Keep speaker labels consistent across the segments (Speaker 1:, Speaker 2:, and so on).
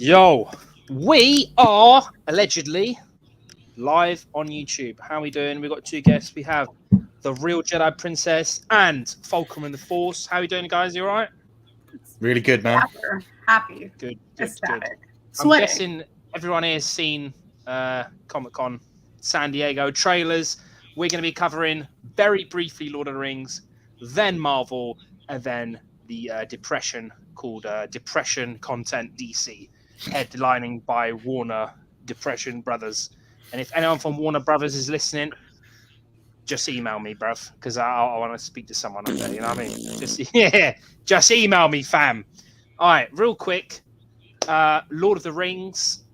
Speaker 1: Yo, we are allegedly live on YouTube. How are we doing? We've got two guests. We have the real Jedi Princess and Fulcrum in the Force. How are we doing, guys? You all right?
Speaker 2: Really good, man.
Speaker 3: Happy.
Speaker 1: Good.
Speaker 3: Ecstatic.
Speaker 1: I'm guessing everyone here has seen Comic-Con San Diego trailers. We're going to be covering very briefly Lord of the Rings, then Marvel, and then the depression called Depression Content DC, headlining by Warner Depression Brothers. And if anyone from Warner Brothers is listening, just email me, bruv, because I want to speak to someone up there. You know what I mean? Just email me, fam. All right, real quick. Lord of the Rings,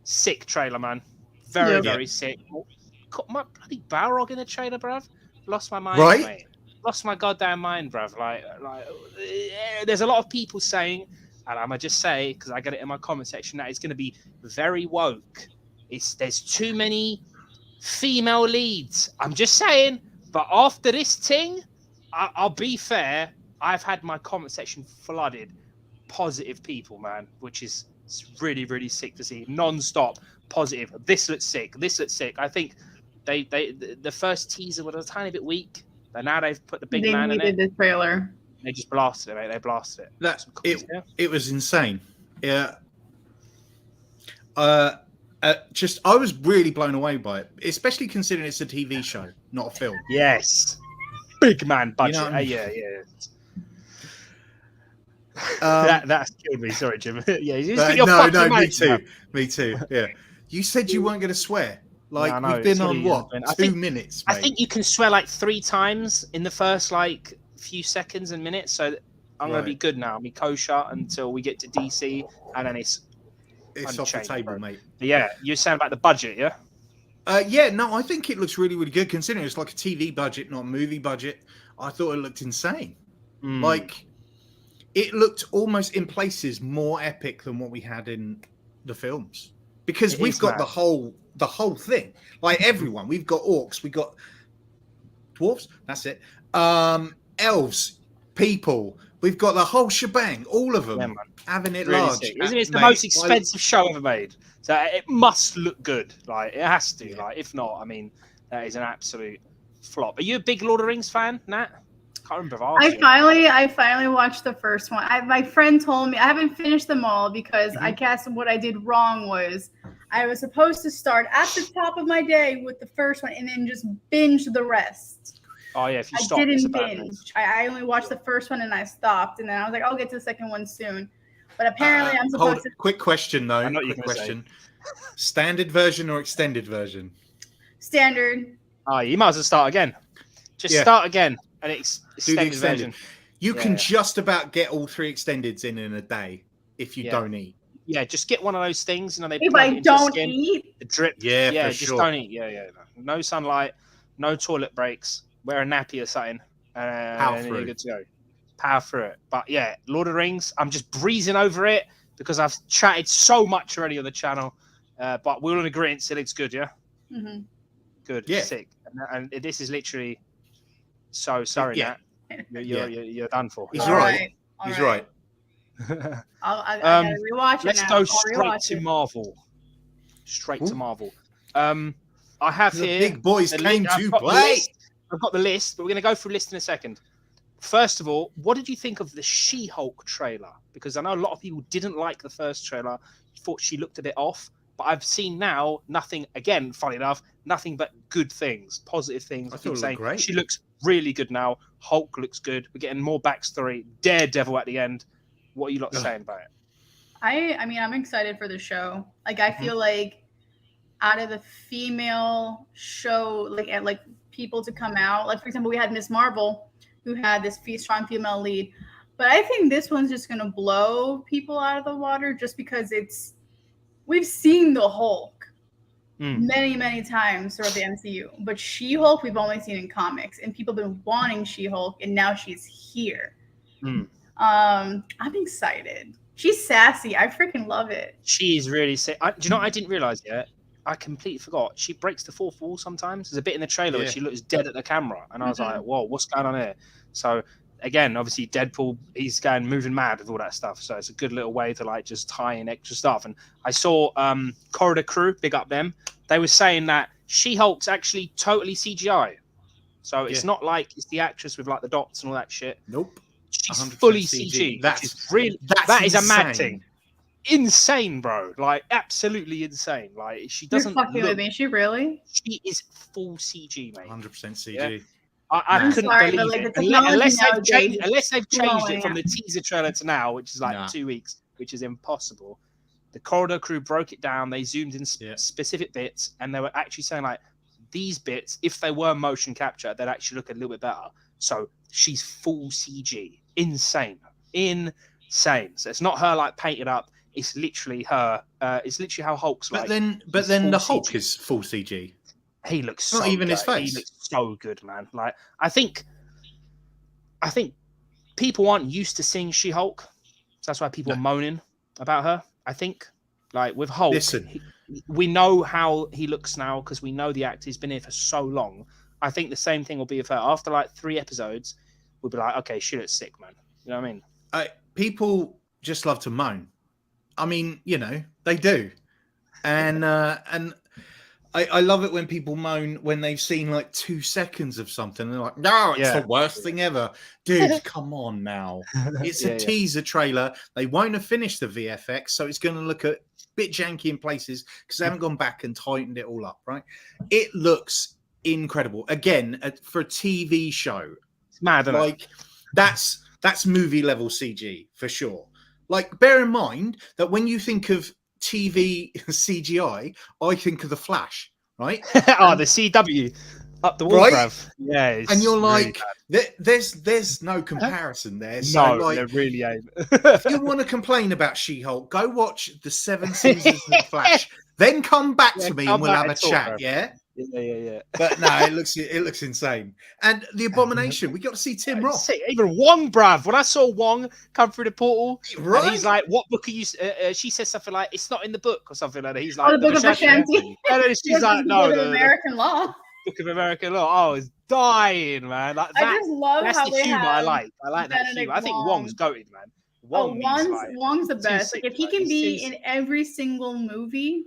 Speaker 1: sick trailer, man. Very sick. Caught my bloody Balrog in the trailer, bruv. Lost my mind, mate. Lost my goddamn mind, bruv. Like, there's a lot of people saying, and I'm gonna just say because I get it in my comment section, that it's gonna be very woke. There's too many female leads. I'm just saying. But after this thing, I'll be fair. I've had my comment section flooded. Positive people, man, which is really, really sick to see. Non-stop positive. This looks sick. This looks sick. I think the first teaser was a tiny bit weak, but now they've put the big man in it. They needed
Speaker 3: the trailer.
Speaker 1: They just blasted it, mate. They blasted it.
Speaker 2: It was insane. Yeah. I was really blown away by it, especially considering it's a TV show, not a film.
Speaker 1: Yes. Big man budget.
Speaker 2: You know,
Speaker 1: yeah. That's killed me. Sorry, Jim. Me
Speaker 2: too. Yeah. You said you weren't going to swear. Like,
Speaker 1: no,
Speaker 2: we've been on what? 2 minutes, mate.
Speaker 1: I think you can swear like 3 times in the first like few seconds and minutes. So I'm going to be good now. I'll be kosher until we get to DC, and then it's
Speaker 2: off the table, mate.
Speaker 1: But yeah, you're saying about the budget, yeah?
Speaker 2: I think it looks really, really good considering it's like a TV budget, not a movie budget. I thought it looked insane. Like, it looked almost in places more epic than what we had in the films, because we've got the whole thing. Like, everyone, we've got orcs, we've got dwarves. That's it. Elves, people. We've got the whole shebang. All of them having it really large.
Speaker 1: Isn't it the most expensive show ever made? So it must look good. Like, it has to. Yeah. Like, if not, I mean, that is an absolute flop. Are you a big Lord of the Rings fan, Nat? I remember.
Speaker 3: I finally watched the first one. My friend told me I haven't finished them all because I guess what I did wrong was I was supposed to start at the top of my day with the first one and then just binge the rest.
Speaker 1: Oh yeah, if you stop,
Speaker 3: I didn't binge. I only watched the first one and I stopped, and then I was like, I'll get to the second one soon. But apparently, I'm supposed to.
Speaker 2: Quick question though. Quick question: standard version or extended version?
Speaker 3: Standard.
Speaker 1: Oh, you might as well start again. Just start again. And it's extended version.
Speaker 2: You can just about get all 3 extendeds in a day if you don't eat.
Speaker 1: Yeah, just get one of those things. You know,
Speaker 3: if I don't eat,
Speaker 1: the drip.
Speaker 2: Yeah,
Speaker 1: just don't eat. Yeah. No sunlight, no toilet breaks. Wear a nappy or something, and you're good to go. Power through it. But yeah, Lord of the Rings. I'm just breezing over it because I've chatted so much already on the channel. But we're all in agreement. It looks good, yeah.
Speaker 3: Mm-hmm.
Speaker 1: Good. Yeah. Sick. And this is literally. So sorry, Nat. You're done for.
Speaker 2: He's right. He's right.
Speaker 3: I gotta rewatch it.
Speaker 1: Let's go straight to Marvel. To Marvel. I have
Speaker 2: the
Speaker 1: here.
Speaker 2: Big boys came to play.
Speaker 1: I've got the list, but we're going to go through list in a second. First of all, what did you think of the She-Hulk trailer? Because I know a lot of people didn't like the first trailer, thought she looked a bit off. But I've seen now nothing. Again, funny enough, nothing but good things, positive things.
Speaker 2: I feel saying great.
Speaker 1: She looks really good now. Hulk looks good. We're getting more backstory. Daredevil at the end. What are you lot saying about it?
Speaker 3: I mean, I'm excited for the show. Like, I feel like out of the female show, like people to come out, like for example, we had Miss Marvel, who had this strong female lead. But I think this one's just gonna blow people out of the water, just because we've seen the Hulk many times throughout the MCU, but She-Hulk we've only seen in comics, and people have been wanting She-Hulk, and now she's here. I'm excited. She's sassy. I freaking love it.
Speaker 1: She's really sick. Do you know what I didn't realize yet? I completely forgot. She breaks the fourth wall sometimes. There's a bit in the trailer where she looks dead at the camera, and I was like, "Whoa, what's going on here?" So again, obviously Deadpool, he's moving mad with all that stuff. So it's a good little way to like just tie in extra stuff. And I saw Corridor Crew, big up them. They were saying that She-Hulk's actually totally CGI. So it's not like it's the actress with like the dots and all that shit.
Speaker 2: Nope.
Speaker 1: She's fully CG. That is a mad thing. Insane, bro. Like absolutely insane. Like she doesn't.
Speaker 3: You're fucking with me. Is she really?
Speaker 1: She is full CG, mate.
Speaker 2: 100% CG.
Speaker 1: Yeah. I couldn't believe it. Unless they've changed it from the teaser trailer to now, which is like 2 weeks, which is impossible. The Corridor Crew broke it down. They zoomed in specific bits, and they were actually saying like these bits, if they were motion capture, they'd actually look a little bit better. So she's full CG. Insane. So it's not her like painted up. It's literally her. It's literally how Hulk's like.
Speaker 2: But then the Hulk is full CG.
Speaker 1: He looks
Speaker 2: not
Speaker 1: so
Speaker 2: even
Speaker 1: good.
Speaker 2: his face.
Speaker 1: He looks so good, man. Like I think people aren't used to seeing She-Hulk, so that's why people are moaning about her. I think, like with Hulk, we know how he looks now because we know the actor. He's been here for so long. I think the same thing will be with her. After like 3 episodes, we'll be like, okay, she looks sick, man. You know what I mean?
Speaker 2: People just love to moan. I mean, you know, they do, and I love it when people moan when they've seen like 2 seconds of something and they're like, no, it's the worst thing ever. Dude, come on now. It's a teaser trailer. They won't have finished the VFX, so it's going to look a bit janky in places because they haven't gone back and tightened it all up, right? It looks incredible. Again, for a TV show.
Speaker 1: It's mad, isn't
Speaker 2: it? That's movie level CG for sure. Like, bear in mind that when you think of TV CGI, I think of the Flash, right?
Speaker 1: The CW up the wall,
Speaker 2: right?
Speaker 1: Bruv. Yeah,
Speaker 2: and you're like, there's no comparison there. So
Speaker 1: no,
Speaker 2: like,
Speaker 1: there really ain't.
Speaker 2: If you want to complain about She-Hulk, go watch the 7 seasons of the Flash, then come back to me and we'll have a chat.
Speaker 1: Bro.
Speaker 2: Yeah.
Speaker 1: Yeah.
Speaker 2: But no, it looks insane. And the Abomination, we got to see Tim Roth.
Speaker 1: Even Wong, bruv. When I saw Wong come through the portal,
Speaker 2: right?
Speaker 1: He's like, "What book are you?" She says something like, "It's not in the book" or something like that. He's like,
Speaker 3: "The Book of Ashanti."
Speaker 1: And then she's like, "No, the
Speaker 3: American Law."
Speaker 1: Book of American Law. Oh, it's dying, man. Like that,
Speaker 3: I just love
Speaker 1: that's
Speaker 3: how
Speaker 1: the
Speaker 3: they
Speaker 1: humor.
Speaker 3: have
Speaker 1: I like that humor. I think Wong's goated, man.
Speaker 3: Wong's the best. Like if he can be in every single movie,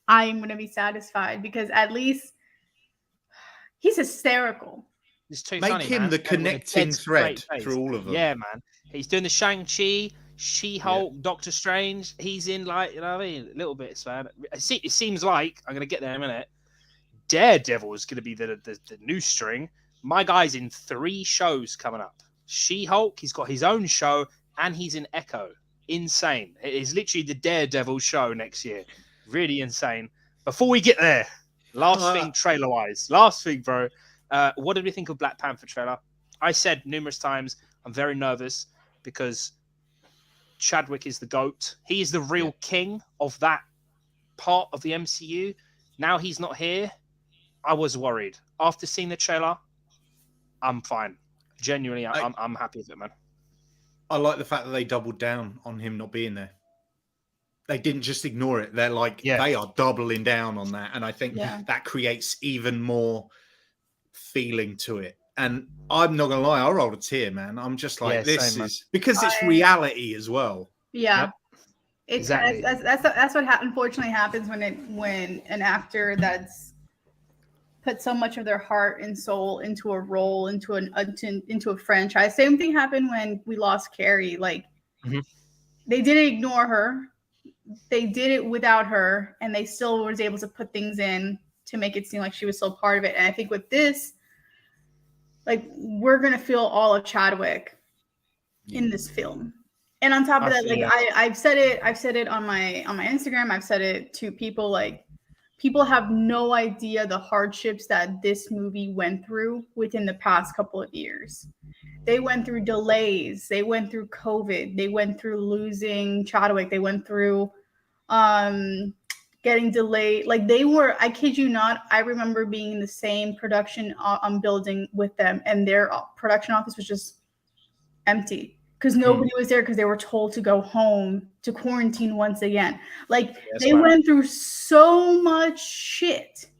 Speaker 3: I am gonna be satisfied because at least he's hysterical.
Speaker 1: It's too
Speaker 2: Make
Speaker 1: funny,
Speaker 2: him
Speaker 1: man.
Speaker 2: the connecting thread through all of them.
Speaker 1: Yeah, man. He's doing the Shang-Chi, She-Hulk, Doctor Strange. He's in like, you know what I mean? Little bits, man. It seems like, I'm going to get there in a minute, Daredevil is going to be the new string. My guy's in 3 shows coming up. She-Hulk, he's got his own show, and he's in Echo. Insane. It is literally the Daredevil show next year. Really insane. Before we get there, last thing trailer-wise. Last thing, bro. What did we think of Black Panther trailer? I said numerous times, I'm very nervous because Chadwick is the GOAT. He is the real king of that part of the MCU. Now he's not here. I was worried. After seeing the trailer, I'm fine. Genuinely, I'm happy with it, man.
Speaker 2: I like the fact that they doubled down on him not being there. They didn't just ignore it. They're like, they are doubling down on that. And I think that creates even more feeling to it. And I'm not going to lie, I rolled a tear, man. I'm just like, this is because it's reality as well.
Speaker 3: Yeah.
Speaker 1: Yep.
Speaker 3: It's
Speaker 1: exactly.
Speaker 3: That's what unfortunately happens when an actor that's put so much of their heart and soul into a role, into a franchise. Same thing happened when we lost Carrie. Like they didn't ignore her. They did it without her, and they still was able to put things in to make it seem like she was still part of it. And I think with this, like, we're gonna feel all of Chadwick in this film. And on top of that, like I've said it on my Instagram. I've said it to people. Like, people have no idea the hardships that this movie went through within the past couple of years. They went through delays. They went through COVID. They went through losing Chadwick. They went through getting delayed. Like, they were, I kid you not, I remember being in the same production building with them, and their production office was just empty because nobody was there because they were told to go home to quarantine once again. Like, they went through so much shit.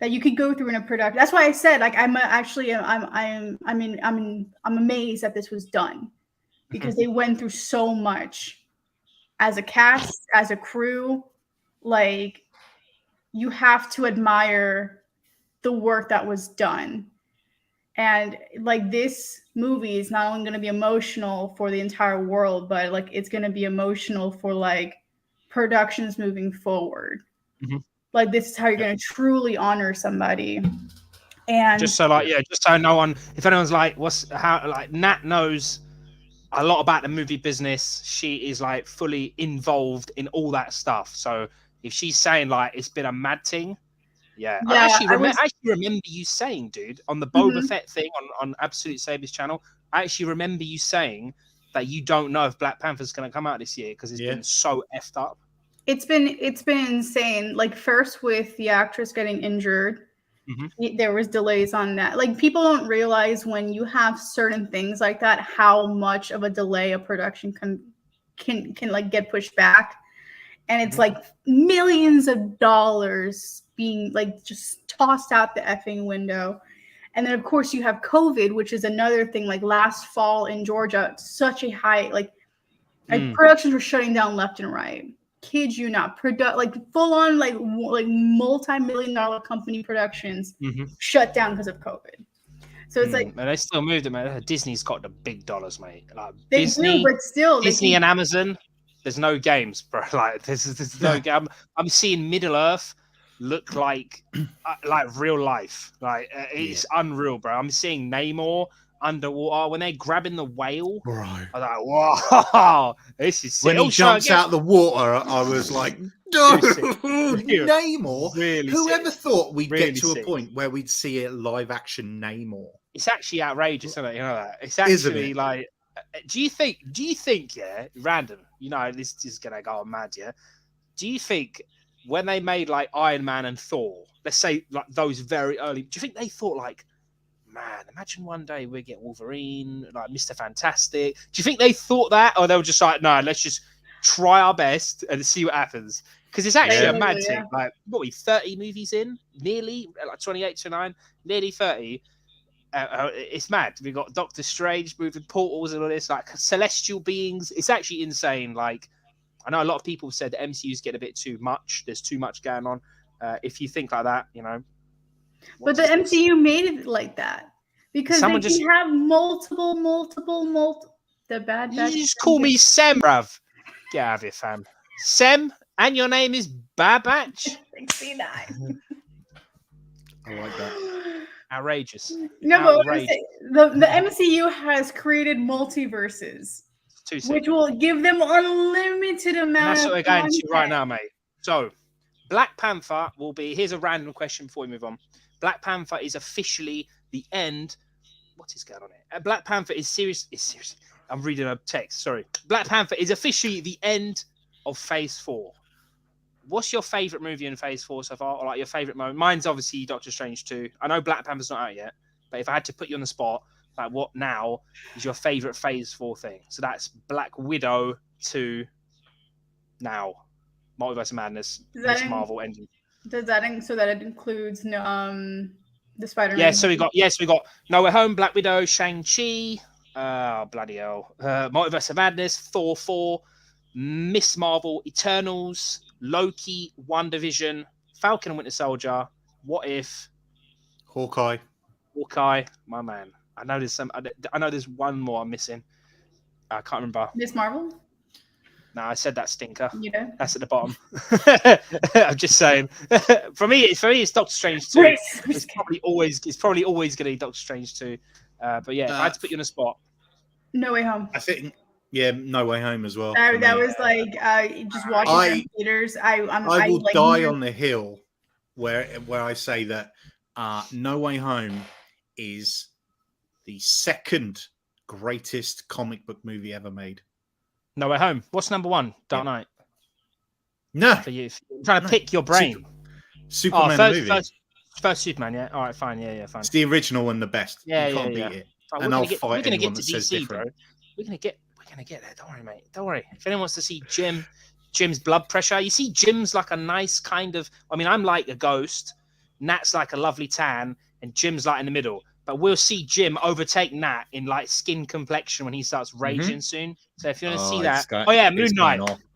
Speaker 3: that you could go through in a production. That's why I said, like, I'm amazed that this was done, because they went through so much as a cast, as a crew. Like, you have to admire the work that was done. And like, this movie is not only going to be emotional for the entire world, but like, it's going to be emotional for like productions moving forward. Like, this is how you're going to truly honor somebody. And
Speaker 1: just so no one, if anyone's like, Nat knows a lot about the movie business. She is like fully involved in all that stuff. So if she's saying like it's been a mad thing, I actually remember you saying, dude, on the Boba Fett thing on Absolute Saber's channel, I actually remember you saying that you don't know if Black Panther's going to come out this year because it's been so effed up. It's
Speaker 3: been insane. Like, first with the actress getting injured, there was delays on that. Like, people don't realize when you have certain things like that, how much of a delay a production can like get pushed back. And it's like millions of dollars being like just tossed out the effing window. And then of course you have COVID, which is another thing. Like, last fall in Georgia, such a high, like productions were shutting down left and right. Kid you not, like full on like multi-million-dollar company productions shut down because of COVID. So it's like,
Speaker 1: and they still moved it, man. Disney's got the big dollars, mate. Like,
Speaker 3: they do, but still,
Speaker 1: Disney and Amazon. There's no games, bro. Like, there's no game. I'm seeing Middle Earth look like real life. Like, it's unreal, bro. I'm seeing Namor underwater when they're grabbing the whale.
Speaker 2: Right.
Speaker 1: I'm like, wow, this is sick.
Speaker 2: When he jumps out the water, I was like, no, Namor.
Speaker 1: Really
Speaker 2: Whoever thought we'd
Speaker 1: really
Speaker 2: get to a point where we'd see a live action Namor?
Speaker 1: It's actually outrageous, isn't it? You know that? It's actually like, do you think, random, you know, this is going to go on mad, do you think when they made like Iron Man and Thor, let's say like those very early, do you think they thought like, man, imagine one day we get Wolverine, like Mr. Fantastic? Do you think they thought that? Or they were just like, no, let's just try our best and see what happens? Because it's actually a mad thing. Like, what are we, 30 movies in? Nearly, like 28 to 9, nearly 30. It's mad. We've got Doctor Strange moving portals and all this, like celestial beings. It's actually insane. Like, I know a lot of people said the MCU's get a bit too much. There's too much going on. If you think like that, you know.
Speaker 3: But the MCU made it like that because they can have multiple. The bad.
Speaker 1: You just call me Sem, bruv. Get out of here, fam. Sem, and your name is Babach.
Speaker 3: 69.
Speaker 2: I like that.
Speaker 1: Outrageous.
Speaker 3: No, but the MCU has created multiverses, which will give them unlimited amount. And
Speaker 1: that's what we're going to right now, mate. So, Black Panther will be. Here's a random question before we move on. Black Panther is officially the end. What is going on here? Black Panther is serious. I'm reading a text. Sorry. Black Panther is officially the end of Phase 4. What's your favorite movie in Phase 4 so far? Or like your favorite moment? Mine's obviously Doctor Strange 2. I know Black Panther's not out yet, but if I had to put you on the spot, like what now is your favorite Phase 4 thing? So that's Black Widow to now. Multiverse of Madness. Miss Marvel ending.
Speaker 3: Does that so that it includes the Spider-Man?
Speaker 1: Yeah, so we got No Way Home, Black Widow, Shang-Chi, bloody hell, Multiverse of Madness, Thor 4, Miss Marvel, Eternals, Loki, WandaVision, Falcon and Winter Soldier, What If,
Speaker 2: Hawkeye,
Speaker 1: my man. I know there's one more I'm missing. I can't remember.
Speaker 3: Miss Marvel.
Speaker 1: No, I said that stinker.
Speaker 3: You know?
Speaker 1: That's at the bottom. I'm just saying. For me, it's Doctor Strange 2. It's probably always going to be Doctor Strange 2. But yeah, if I had to put you on a spot.
Speaker 3: No Way Home.
Speaker 2: I think, No Way Home as well.
Speaker 3: That was like just watching in theaters. I
Speaker 2: will die on the hill where I say that No Way Home is the second greatest comic book movie ever made.
Speaker 1: No Way Home. What's number one? Dark Knight.
Speaker 2: No.
Speaker 1: For you. I'm trying to pick your brain.
Speaker 2: Superman movie.
Speaker 1: First Superman, yeah. All right, fine. Yeah, fine.
Speaker 2: It's the original and the best.
Speaker 1: Yeah,
Speaker 2: you can't beat it.
Speaker 1: Right,
Speaker 2: and I'll fight
Speaker 1: we're gonna
Speaker 2: anyone
Speaker 1: get to
Speaker 2: that says
Speaker 1: DC,
Speaker 2: different.
Speaker 1: bro. We're gonna get there. Don't worry, mate. Don't worry. If anyone wants to see Jim's blood pressure, you see Jim's like a nice kind of. I mean, I'm like a ghost. Nat's like a lovely tan, and Jim's like in the middle. But we'll see Jim overtake Nat in like skin complexion when he starts raging soon. So if you want to see that,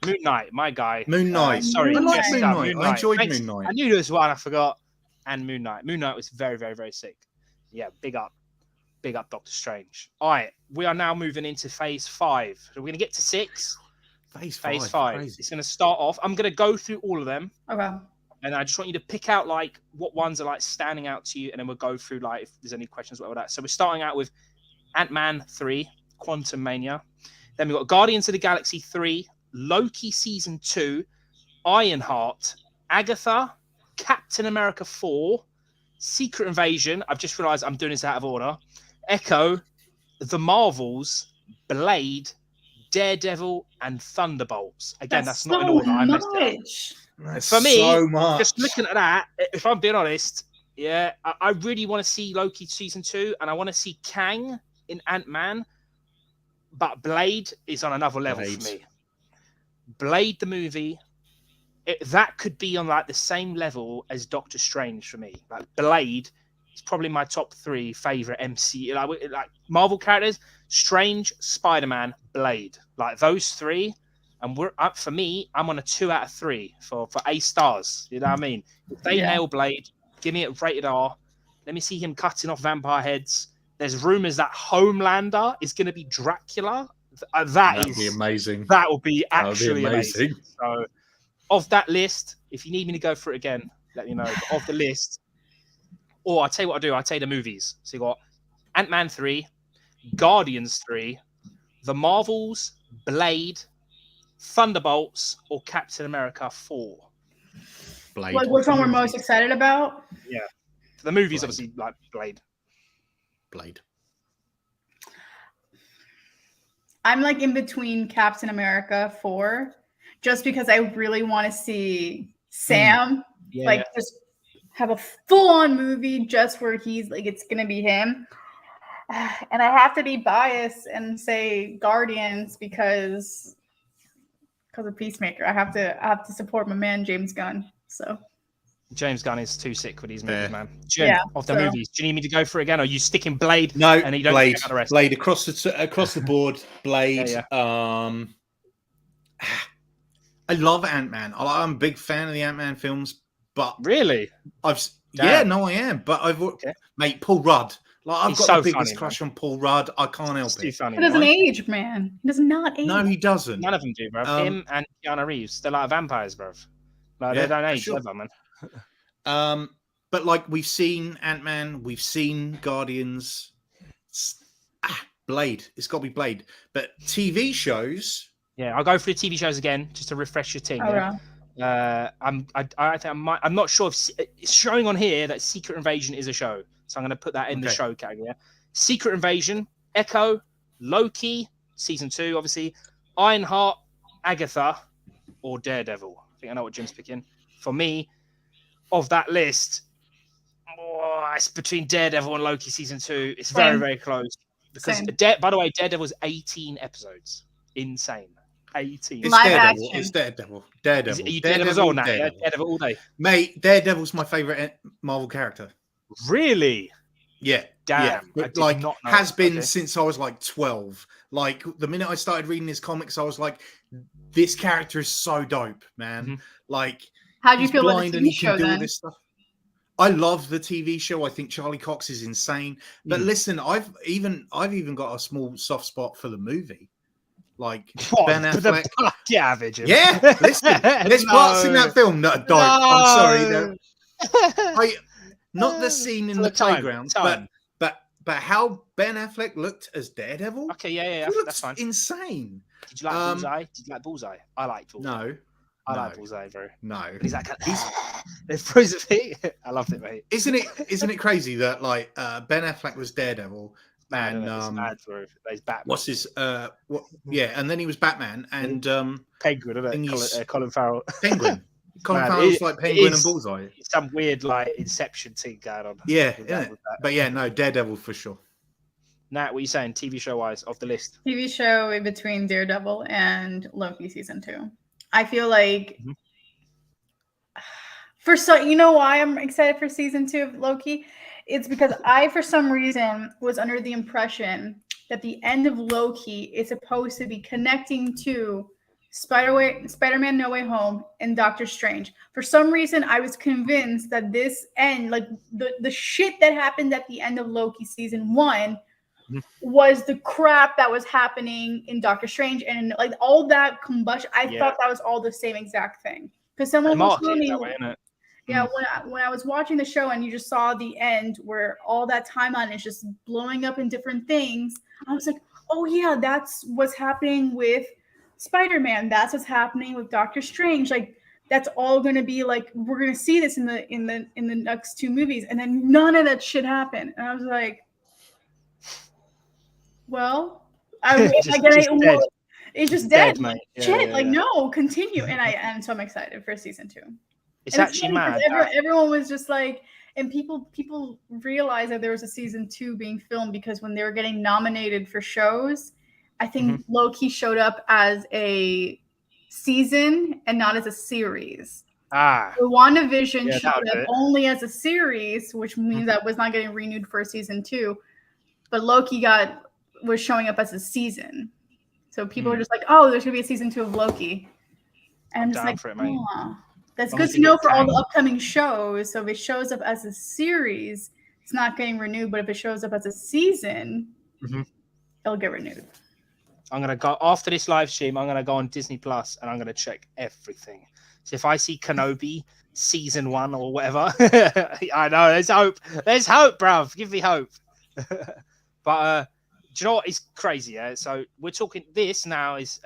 Speaker 1: Moon Knight, my guy.
Speaker 2: Moon Knight.
Speaker 1: Sorry,
Speaker 2: I like
Speaker 1: Moon
Speaker 2: Knight. I enjoyed Moon Knight.
Speaker 1: I knew there was one I forgot. And Moon Knight. Moon Knight was very, very, very sick. Yeah, big up, Doctor Strange. All right, we are now moving into Phase 5. So we're gonna get to 6. Phase 5. Crazy. It's gonna start off. I'm gonna go through all of them.
Speaker 3: Okay.
Speaker 1: And I just want you to pick out like what ones are like standing out to you, and then we'll go through like if there's any questions about that. So we're starting out with Ant-Man 3, Quantum Mania. Then we've got Guardians of the Galaxy 3, Loki Season 2, Ironheart, Agatha, Captain America 4, Secret Invasion. I've just realized I'm doing this out of order. Echo, The Marvels, Blade, Daredevil, and Thunderbolts. Again, that's not in order. I messed it up. For me, just looking at that, if I'm being honest, yeah, I really want to see Loki Season 2, and I want to see Kang in Ant-Man, but Blade is on another level for me. Blade, the movie, that could be on like the same level as Doctor Strange for me. Like Blade is probably my top 3 favorite MCU, like Marvel characters: Strange, Spider-Man, Blade. Like those 3. And we're up for me. I'm on a 2 out of 3 for A stars. You know what I mean? If they nail Blade, give me it rated R. Let me see him cutting off vampire heads. There's rumors that Homelander is going to be Dracula. That'd be
Speaker 2: amazing.
Speaker 1: That would be actually amazing. So, of that list, if you need me to go through it again, let me know. But of the list, or I'll tell you what I'll do. I'll tell you the movies. So you got Ant-Man 3, Guardians 3, The Marvels, Blade, Thunderbolts, or Captain America 4.
Speaker 3: Blade. Like which one we're most excited about?
Speaker 1: Yeah, the movies obviously like Blade.
Speaker 3: I'm like in between Captain America 4, just because I really want to see Sam just have a full-on movie just where he's like it's gonna be him. And I have to be biased and say Guardians because of Peacemaker. I have to support my man James Gunn. So
Speaker 1: James Gunn is too sick with these movies, man. Jim, of the movies, do you need me to go for it again, or are you sticking Blade?
Speaker 2: No,
Speaker 1: and you don't
Speaker 2: Blade.
Speaker 1: The rest?
Speaker 2: Blade across the board. Blade. I love Ant-Man. I'm a big fan of the Ant-Man films, but
Speaker 1: really,
Speaker 2: I am. But mate, Paul Rudd. Like I've got the biggest crush on Paul Rudd. I can't help it.
Speaker 3: He doesn't age, man. He does not age.
Speaker 2: No, he doesn't.
Speaker 1: None of them do, bro. Him and Keanu Reeves, they're like vampires, bro. Like they don't age ever, man.
Speaker 2: But like we've seen Ant-Man, we've seen Guardians. Blade. It's got to be Blade. But TV shows.
Speaker 1: Yeah, I'll go through the TV shows again just to refresh your team. I'm not sure if it's showing on here that Secret Invasion is a show. So I'm going to put that in the show category. Secret Invasion, Echo, Loki, Season 2, obviously, Ironheart, Agatha, or Daredevil. I think I know what Jim's picking. For me, of that list, it's between Daredevil and Loki Season 2. It's very, very close. Because, by the way, Daredevil's 18 episodes. Insane. 18.
Speaker 2: It's Daredevil.
Speaker 1: Are you Daredevil all now? Daredevil all day.
Speaker 2: Mate, Daredevil's my favorite Marvel character.
Speaker 1: Really?
Speaker 2: Yeah.
Speaker 1: Damn.
Speaker 2: Yeah. Like has been since I was like 12. Like the minute I started reading his comics, I was like, this character is so dope, man. Mm-hmm. Like
Speaker 3: how do you feel about the TV show then?
Speaker 2: This stuff. I love the TV show. I think Charlie Cox is insane. But listen, I've even got a small soft spot for the movie. Like Ben Affleck.
Speaker 1: Yeah, Virgin.
Speaker 2: Yeah, listen. There's parts in that film that are dope. I'm sorry. Not the scene in the playground, but how Ben Affleck looked as Daredevil.
Speaker 1: Okay, yeah, that's fine.
Speaker 2: Insane.
Speaker 1: Did you like Bullseye? Did you like Bullseye? I liked Bullseye.
Speaker 2: No.
Speaker 1: I like Bullseye, bro.
Speaker 2: No.
Speaker 1: But he's like, I loved it, mate.
Speaker 2: Isn't it crazy that like Ben Affleck was Daredevil and
Speaker 1: he's Batman.
Speaker 2: What's his and then he was Batman and
Speaker 1: Penguin, isn't it? Colin Farrell.
Speaker 2: Penguin. Colin Farrell's like Penguin and Bullseye.
Speaker 1: Some weird like Inception thing going on.
Speaker 2: Yeah, but yeah, no, Daredevil for sure.
Speaker 1: Nat, what are you saying, TV show wise, off the list?
Speaker 3: TV show in between Daredevil and Loki Season 2. I feel like You know why I'm excited for season 2 of Loki? It's because I, for some reason, was under the impression that the end of Loki is supposed to be connecting to Spider-Man No Way Home and Doctor Strange. For some reason, I was convinced that this end, like the shit that happened at the end of Loki season 1, was the crap that was happening in Doctor Strange, and like all that combustion. I thought that was all the same exact thing. Because someone was telling me, yeah, when I was watching the show and you just saw the end where all that timeline is just blowing up in different things, I was like, oh yeah, that's what's happening with Spider-Man. That's what's happening with Doctor Strange. Like that's all going to be like we're going to see this in the next 2 movies, and then none of that shit happened. And I was like, well, it's just dead,
Speaker 1: mate.
Speaker 3: Shit, no, continue. And so I'm excited for season 2.
Speaker 1: It's actually mad.
Speaker 3: Everyone was just like, and people realized that there was a season 2 being filmed because when they were getting nominated for shows, I think Loki showed up as a season and not as a series. The WandaVision showed up only as a series, which means that was not getting renewed for season 2. But Loki was showing up as a season. So people were just like, oh, there's gonna be a season 2 of Loki. And I'm just like, that's good to know for all the upcoming shows. So if it shows up as a series, it's not getting renewed. But if it shows up as a season, it'll get renewed.
Speaker 1: I'm going to go after this live stream. I'm going to go on Disney Plus and I'm going to check everything. So if I see Kenobi season 1 or whatever, I know there's hope. There's hope, bruv. Give me hope. But do you know what is crazy? Yeah. So we're talking. This now is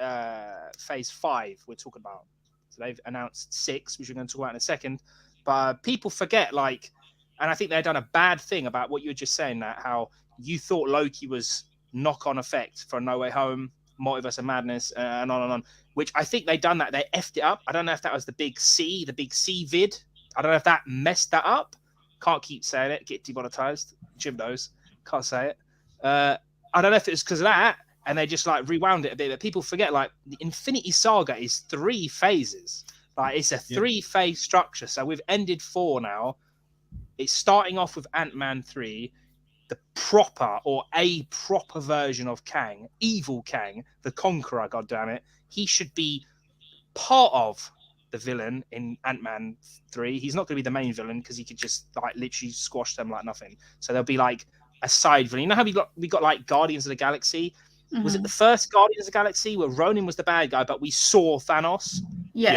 Speaker 1: phase 5. We're talking about. So they've announced 6, which we're going to talk about in a second. But people forget, like, and I think they've done a bad thing about what you were just saying. That how you thought Loki was knock-on effect for No Way Home, Multiverse of Madness, and on and on. Which I think they've done that. They effed it up. I don't know if that was the big C vid. I don't know if that messed that up. Can't keep saying it. Get demonetized. Jim knows. Can't say it. I don't know if it was because of that, and they just like rewound it a bit. But people forget, like the Infinity Saga is 3 phases. Like it's a 3-phase structure. So we've ended 4 now. It's starting off with Ant-Man 3, the proper version of Kang, evil Kang, the Conqueror. Goddammit, he should be part of the villain in Ant-Man 3. He's not going to be the main villain because he could just like literally squash them like nothing. So there'll be like a side villain. You know how we got like Guardians of the Galaxy? Was it the first Guardians of the Galaxy where Ronan was the bad guy, but we saw Thanos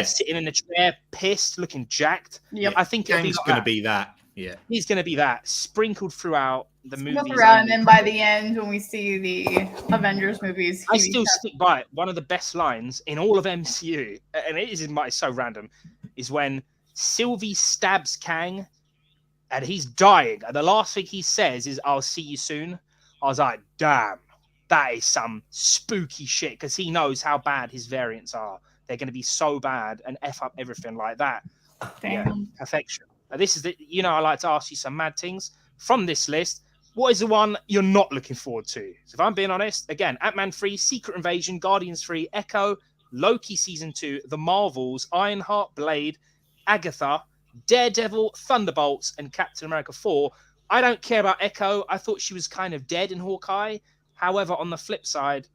Speaker 1: sitting in a chair, pissed, looking jacked?
Speaker 3: Yep.
Speaker 1: I think
Speaker 2: Kang's going to be that. Yeah,
Speaker 1: he's going to be that sprinkled throughout the movies.
Speaker 3: And then by the end, when we see the Avengers movies,
Speaker 1: I still stick by it. One of the best lines in all of MCU, and it's so random, is when Sylvie stabs Kang and he's dying. And the last thing he says is, "I'll see you soon." I was like, damn, that is some spooky shit, because he knows how bad his variants are. They're going to be so bad and F up everything like that.
Speaker 3: Damn.
Speaker 1: Yeah, perfection. This is I like to ask you some mad things from this list. What is the one you're not looking forward to? So if I'm being honest, again, Ant-Man 3, Secret Invasion, Guardians 3, Echo, Loki Season 2, The Marvels, Ironheart, Blade, Agatha, Daredevil, Thunderbolts, and Captain America 4. I don't care about Echo. I thought she was kind of dead in Hawkeye. However, on the flip side,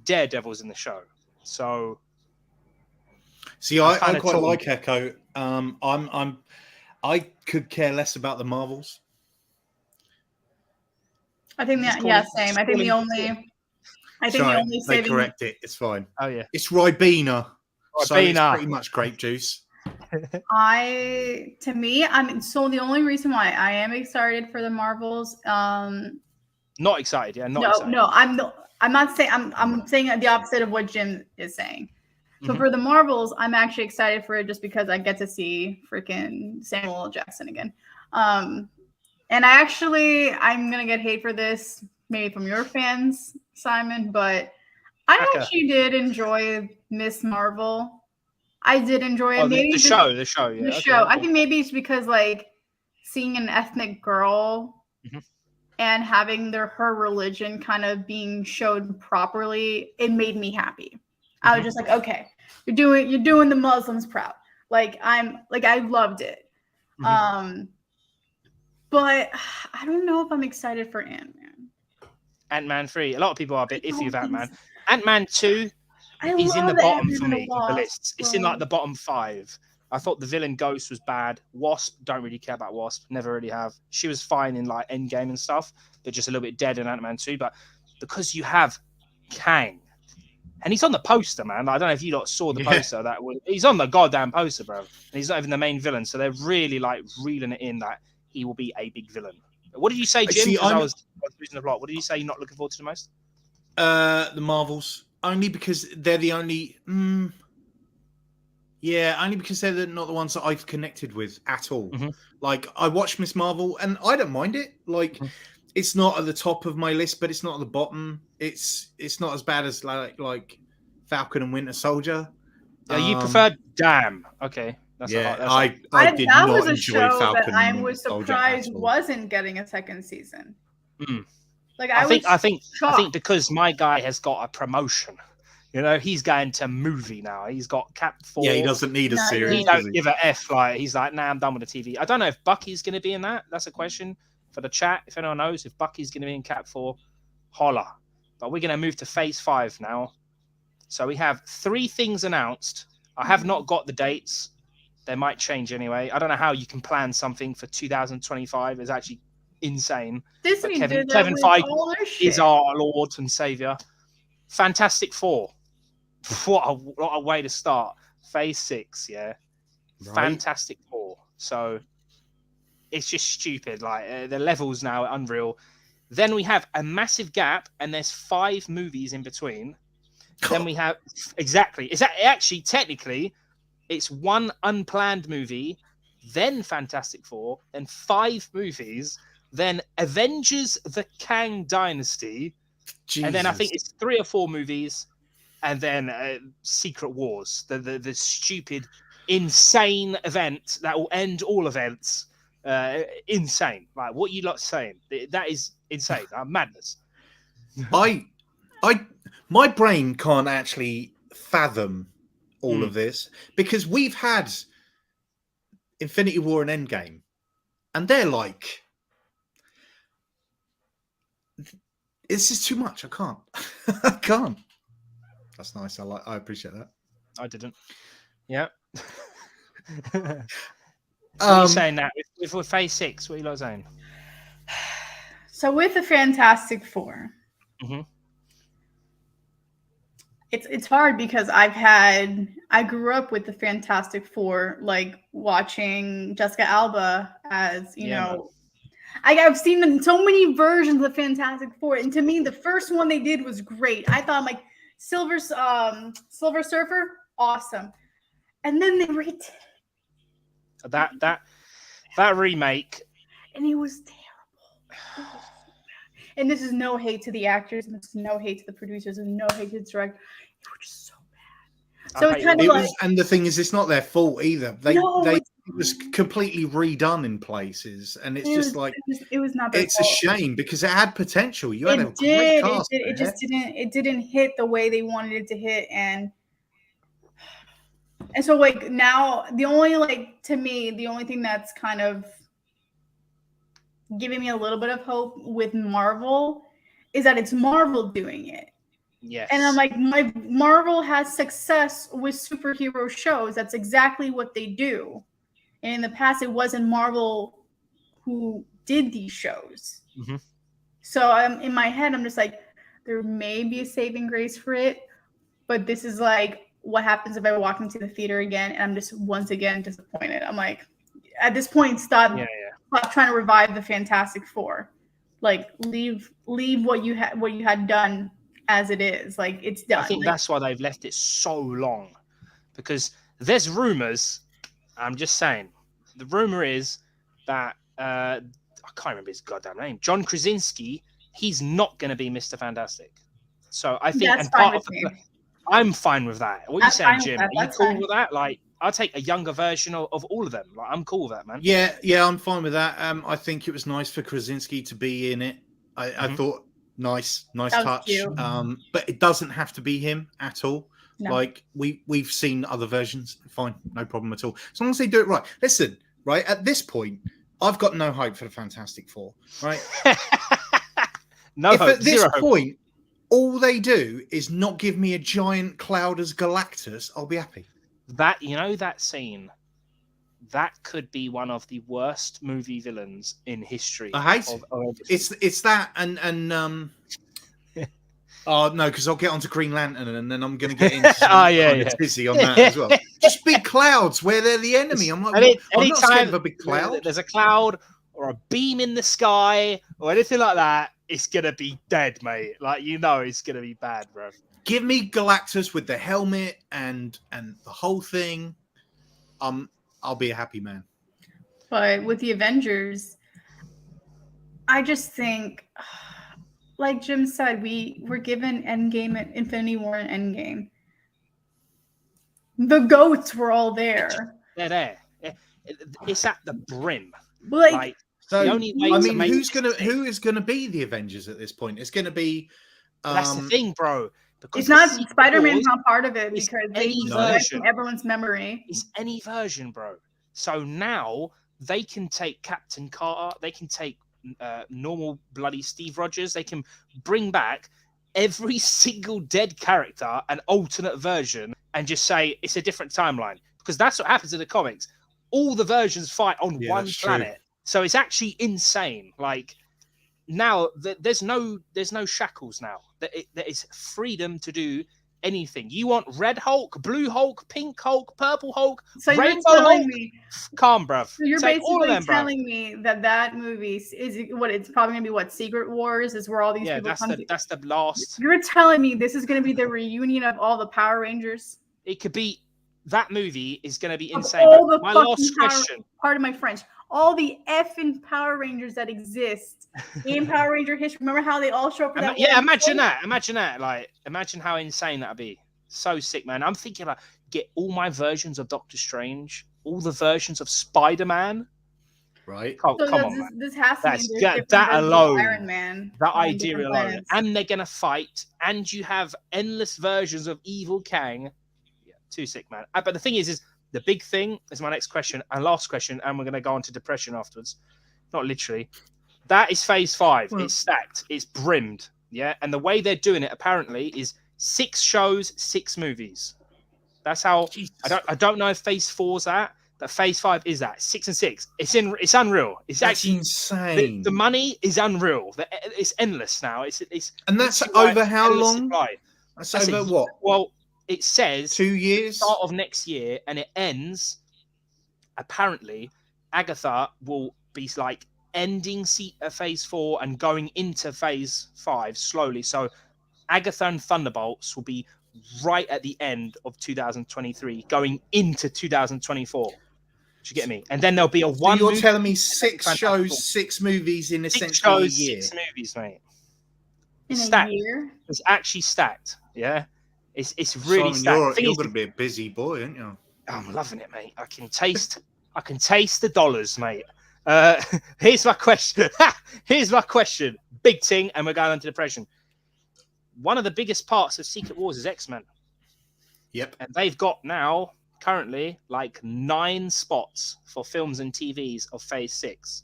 Speaker 1: Daredevil's in the show. So,
Speaker 2: see, I quite like Echo. I could care less about the Marvels.
Speaker 3: I think that same. I think the only saving.
Speaker 2: They correct it. It's fine.
Speaker 1: Oh yeah,
Speaker 2: it's Ribena. So it's pretty much grape juice.
Speaker 3: The only reason why I am excited for the Marvels.
Speaker 1: Not excited. Yeah, not excited.
Speaker 3: No, I'm not saying. I'm saying the opposite of what Jim is saying. So for the Marvels, I'm actually excited for it just because I get to see freaking Samuel L. Jackson again. And I'm gonna get hate for this, maybe from your fans, Simon, but I actually did enjoy Miss Marvel. I did enjoy it.
Speaker 1: The show.
Speaker 3: I think maybe it's because like seeing an ethnic girl and having her religion kind of being showed properly, it made me happy. I was just like, okay, you're doing the Muslims proud. I loved it. But I don't know if I'm excited for Ant-Man.
Speaker 1: Ant-Man 3. A lot of people are a bit
Speaker 3: I
Speaker 1: iffy
Speaker 3: don't
Speaker 1: with
Speaker 3: think
Speaker 1: Ant-Man.
Speaker 3: so.
Speaker 1: Ant-Man 2 is in the
Speaker 3: love
Speaker 1: bottom
Speaker 3: Ant-Man
Speaker 1: for
Speaker 3: and the
Speaker 1: me of the
Speaker 3: Wasp,
Speaker 1: list. It's in like the bottom 5. I thought the villain Ghost was bad. Wasp, don't really care about Wasp. Never really have. She was fine in like Endgame and stuff, but just a little bit dead in Ant-Man 2. But because you have Kang, and he's on the poster, man. I don't know if you lot saw the poster. He's on the goddamn poster, bro. And he's not even the main villain. So they're really like reeling it in that he will be a big villain. What did you say, Jim? Because I was losing the plot. What did you say you're not looking forward to the most?
Speaker 2: The Marvels. Only because they're the only... only because they're not the ones that I've connected with at all. Like, I watched Miss Marvel, and I don't mind it. Like, it's not at the top of my list, but it's not at the bottom. It's not as bad as like Falcon and Winter Soldier.
Speaker 1: You preferred Damn. Okay.
Speaker 2: That's I did not
Speaker 3: was a
Speaker 2: enjoy
Speaker 3: show
Speaker 2: Falcon.
Speaker 3: That I was surprised wasn't getting a second season. Like
Speaker 1: I think because my guy has got a promotion. You know, he's going to movie now. He's got Cap 4.
Speaker 2: Yeah, he doesn't need a series.
Speaker 1: He don't give a F. Like he's like, nah, I'm done with the TV. I don't know if Bucky's going to be in that. That's a question for the chat. If anyone knows if Bucky's going to be in Cap 4, holla. But we're going to move to Phase 5 now. So we have 3 things announced. I have not got the dates. They might change anyway. I don't know how you can plan something for 2025. It's actually insane.
Speaker 3: Disney
Speaker 1: Kevin Feige is our Lord and Savior. Fantastic Four. What a way to start. Phase 6, yeah. Right. Fantastic Four. So it's just stupid. Like the levels now are unreal. Then we have a massive gap, and there's 5 movies in between. Then we have actually technically it's 1 unplanned movie, then Fantastic Four, then 5 movies, then Avengers: The Kang Dynasty, Jesus. And then I think it's 3 or 4 movies, and then Secret Wars, the stupid, insane event that will end all events. Insane. Like what you lot saying? That is insane. Madness.
Speaker 2: My brain can't actually fathom all of this because we've had Infinity War and Endgame, and they're like, it's just too much. I can't. I can't. That's nice. I appreciate that.
Speaker 1: I didn't. Yeah. What are you saying now? With Phase 6, what are you lot saying?
Speaker 3: So with the Fantastic Four, it's hard because I grew up with the Fantastic Four, like watching Jessica Alba as, you know, I've seen so many versions of Fantastic Four, and to me, the first one they did was great. I thought like Silver Surfer, awesome, and then they redid
Speaker 1: that remake,
Speaker 3: and it was terrible. And this is no hate to the actors, and this is no hate to the producers, and no hate to the director. They were just so bad. So it's kind of like,
Speaker 2: and the thing is, it's not their fault either. It was completely redone in places, and it was not. It's fault. A shame because it had potential. You had a great cast.
Speaker 3: It just didn't. It didn't hit the way they wanted it to hit, and so like now the only thing that's kind of giving me a little bit of hope with Marvel is that it's Marvel doing it.
Speaker 1: Yes.
Speaker 3: And I'm like, Marvel has success with superhero shows. That's exactly what they do. And in the past, it wasn't Marvel who did these shows. So in my head, I'm just like, there may be a saving grace for it, but this is like, what happens if I walk into the theater again and I'm just once again disappointed? I'm like, at this point, stop trying to revive the Fantastic Four. Like leave what you had done as it is. Like it's done.
Speaker 1: I think that's why they've left it so long, because there's rumors. I'm just saying, the rumor is that I can't remember his goddamn name. John Krasinski. He's not going to be Mr. Fantastic. So I think, I'm fine with that. What are you saying, Jim? Are you cool with that? Like, I'll take a younger version of all of them. Like, I'm cool with that, man.
Speaker 2: Yeah, I'm fine with that. I think it was nice for Krasinski to be in it. I thought nice touch. But it doesn't have to be him at all. No. Like we've seen other versions. Fine, no problem at all. As long as they do it right. Listen, right? At this point, I've got no hope for the Fantastic Four, right?
Speaker 1: No
Speaker 2: if
Speaker 1: hope,
Speaker 2: at this
Speaker 1: zero hope.
Speaker 2: point, all they do is not give me a giant cloud as Galactus, I'll be happy.
Speaker 1: That, you know, that scene, that could be one of the worst movie villains in history.
Speaker 2: I hate it. It's that and oh no, because I'll get onto Green Lantern and then I'm going to get into dizzy on that as well. Just big clouds where they're the enemy. I'm like, I'm not scared of a big cloud.
Speaker 1: There's a cloud or a beam in the sky or anything like that, it's going to be dead, mate. Like, you know, it's going to be bad, bro.
Speaker 2: Give me Galactus with the helmet and the whole thing. I'll be a happy man.
Speaker 3: But with the Avengers, I just think, like Jim said, we were given Endgame and Infinity War and Endgame. The goats were all there.
Speaker 1: They're there. It's at the brim.
Speaker 3: Like
Speaker 2: so,
Speaker 1: the only way
Speaker 2: I mean,
Speaker 1: who
Speaker 2: is gonna be the Avengers at this point? It's gonna be.
Speaker 1: That's the thing, bro.
Speaker 3: Because it's not Spider-Man's not part of it because they
Speaker 1: version.
Speaker 3: Everyone's memory.
Speaker 1: It's any version, bro. So now they can take Captain Carter. They can take normal bloody Steve Rogers. They can bring back every single dead character, an alternate version, and just say it's a different timeline. Because that's what happens in the comics. All the versions fight on one planet. True. So it's actually insane. Like now, there's no shackles now. There is freedom to do anything. You want Red Hulk, Blue Hulk, Pink Hulk, Purple Hulk,
Speaker 3: so
Speaker 1: Rainbow
Speaker 3: Hulk?
Speaker 1: Calm, bruv.
Speaker 3: So you're basically telling me that movie is what it's probably gonna be. What Secret Wars is where all these people come.
Speaker 1: That's the last.
Speaker 3: You're telling me this is gonna be the reunion of all the Power Rangers?
Speaker 1: It could be. That movie is gonna be insane. My last question.
Speaker 3: Pardon my French. All the effing Power Rangers that exist in Power Ranger history. Remember how they all show up for that?
Speaker 1: Yeah, imagine that. Imagine that. Like, imagine how insane that'd be. So sick, man. I'm thinking like, get all my versions of Doctor Strange, all the versions of Spider-Man.
Speaker 2: Right.
Speaker 1: Come on, man.
Speaker 3: This has to be
Speaker 1: that alone.
Speaker 3: Iron Man.
Speaker 1: That idea alone. And they're gonna fight, and you have endless versions of evil Kang. Yeah, too sick, man. But the thing is the big thing is my next question and last question, and we're going to go on to depression afterwards. Not literally. That is phase 5. It's stacked. It's brimmed. Yeah. And the way they're doing it apparently is 6 shows, 6 movies. That's how. I don't know if phase 4's that, but phase 5 is that 6 and 6. It's unreal. It's actually
Speaker 2: insane.
Speaker 1: The money is unreal. It's endless now.
Speaker 2: And that's over how long? That's over what?
Speaker 1: Well, it says
Speaker 2: 2 years,
Speaker 1: start of next year, and it ends. Apparently, Agatha will be like ending phase 4 and going into phase 5 slowly. So, Agatha and Thunderbolts will be right at the end of 2023, going into 2024. Do you get me? And then there'll be a one.
Speaker 2: So you're telling me 6 shows, 6 movies in essentially a year.
Speaker 1: 6 movies, mate.
Speaker 3: In
Speaker 1: stacked.
Speaker 3: A year?
Speaker 1: It's actually stacked. Yeah. It's really stacked.
Speaker 2: You're going to be a busy boy, aren't you?
Speaker 1: I'm loving it, mate. I can taste the dollars, mate. Here's my question. Big thing, and we're going on to depression. One of the biggest parts of Secret Wars is X-Men.
Speaker 2: Yep.
Speaker 1: And they've got now, currently, like 9 spots for films and TVs of Phase 6.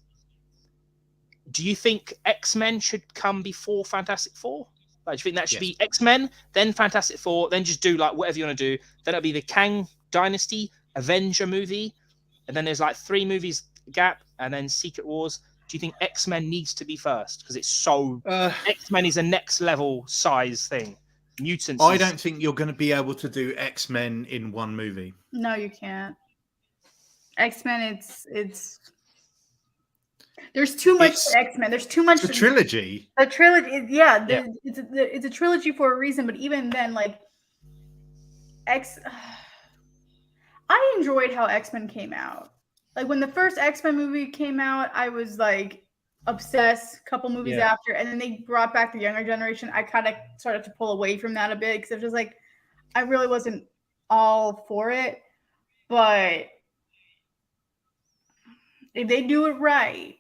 Speaker 1: Do you think X-Men should come before Fantastic Four? Like, do you think that should be X-Men, then Fantastic Four, then just do like whatever you want to do? Then it'll be the Kang Dynasty Avenger movie, and then there's like 3 movies gap, and then Secret Wars. Do you think X-Men needs to be first because it's so X-Men is a next level size thing? Mutants.
Speaker 2: I don't think you're going to be able to do X-Men in one movie.
Speaker 3: No, you can't. X-Men, it's. There's too much for X-Men. There's too much.
Speaker 2: The trilogy.
Speaker 3: A trilogy, yeah. It's a trilogy for a reason. But even then, like I enjoyed how X-Men came out. Like when the first X-Men movie came out, I was like obsessed. A couple movies after, and then they brought back the younger generation. I kind of started to pull away from that a bit because it was just like I really wasn't all for it. But if they do it right.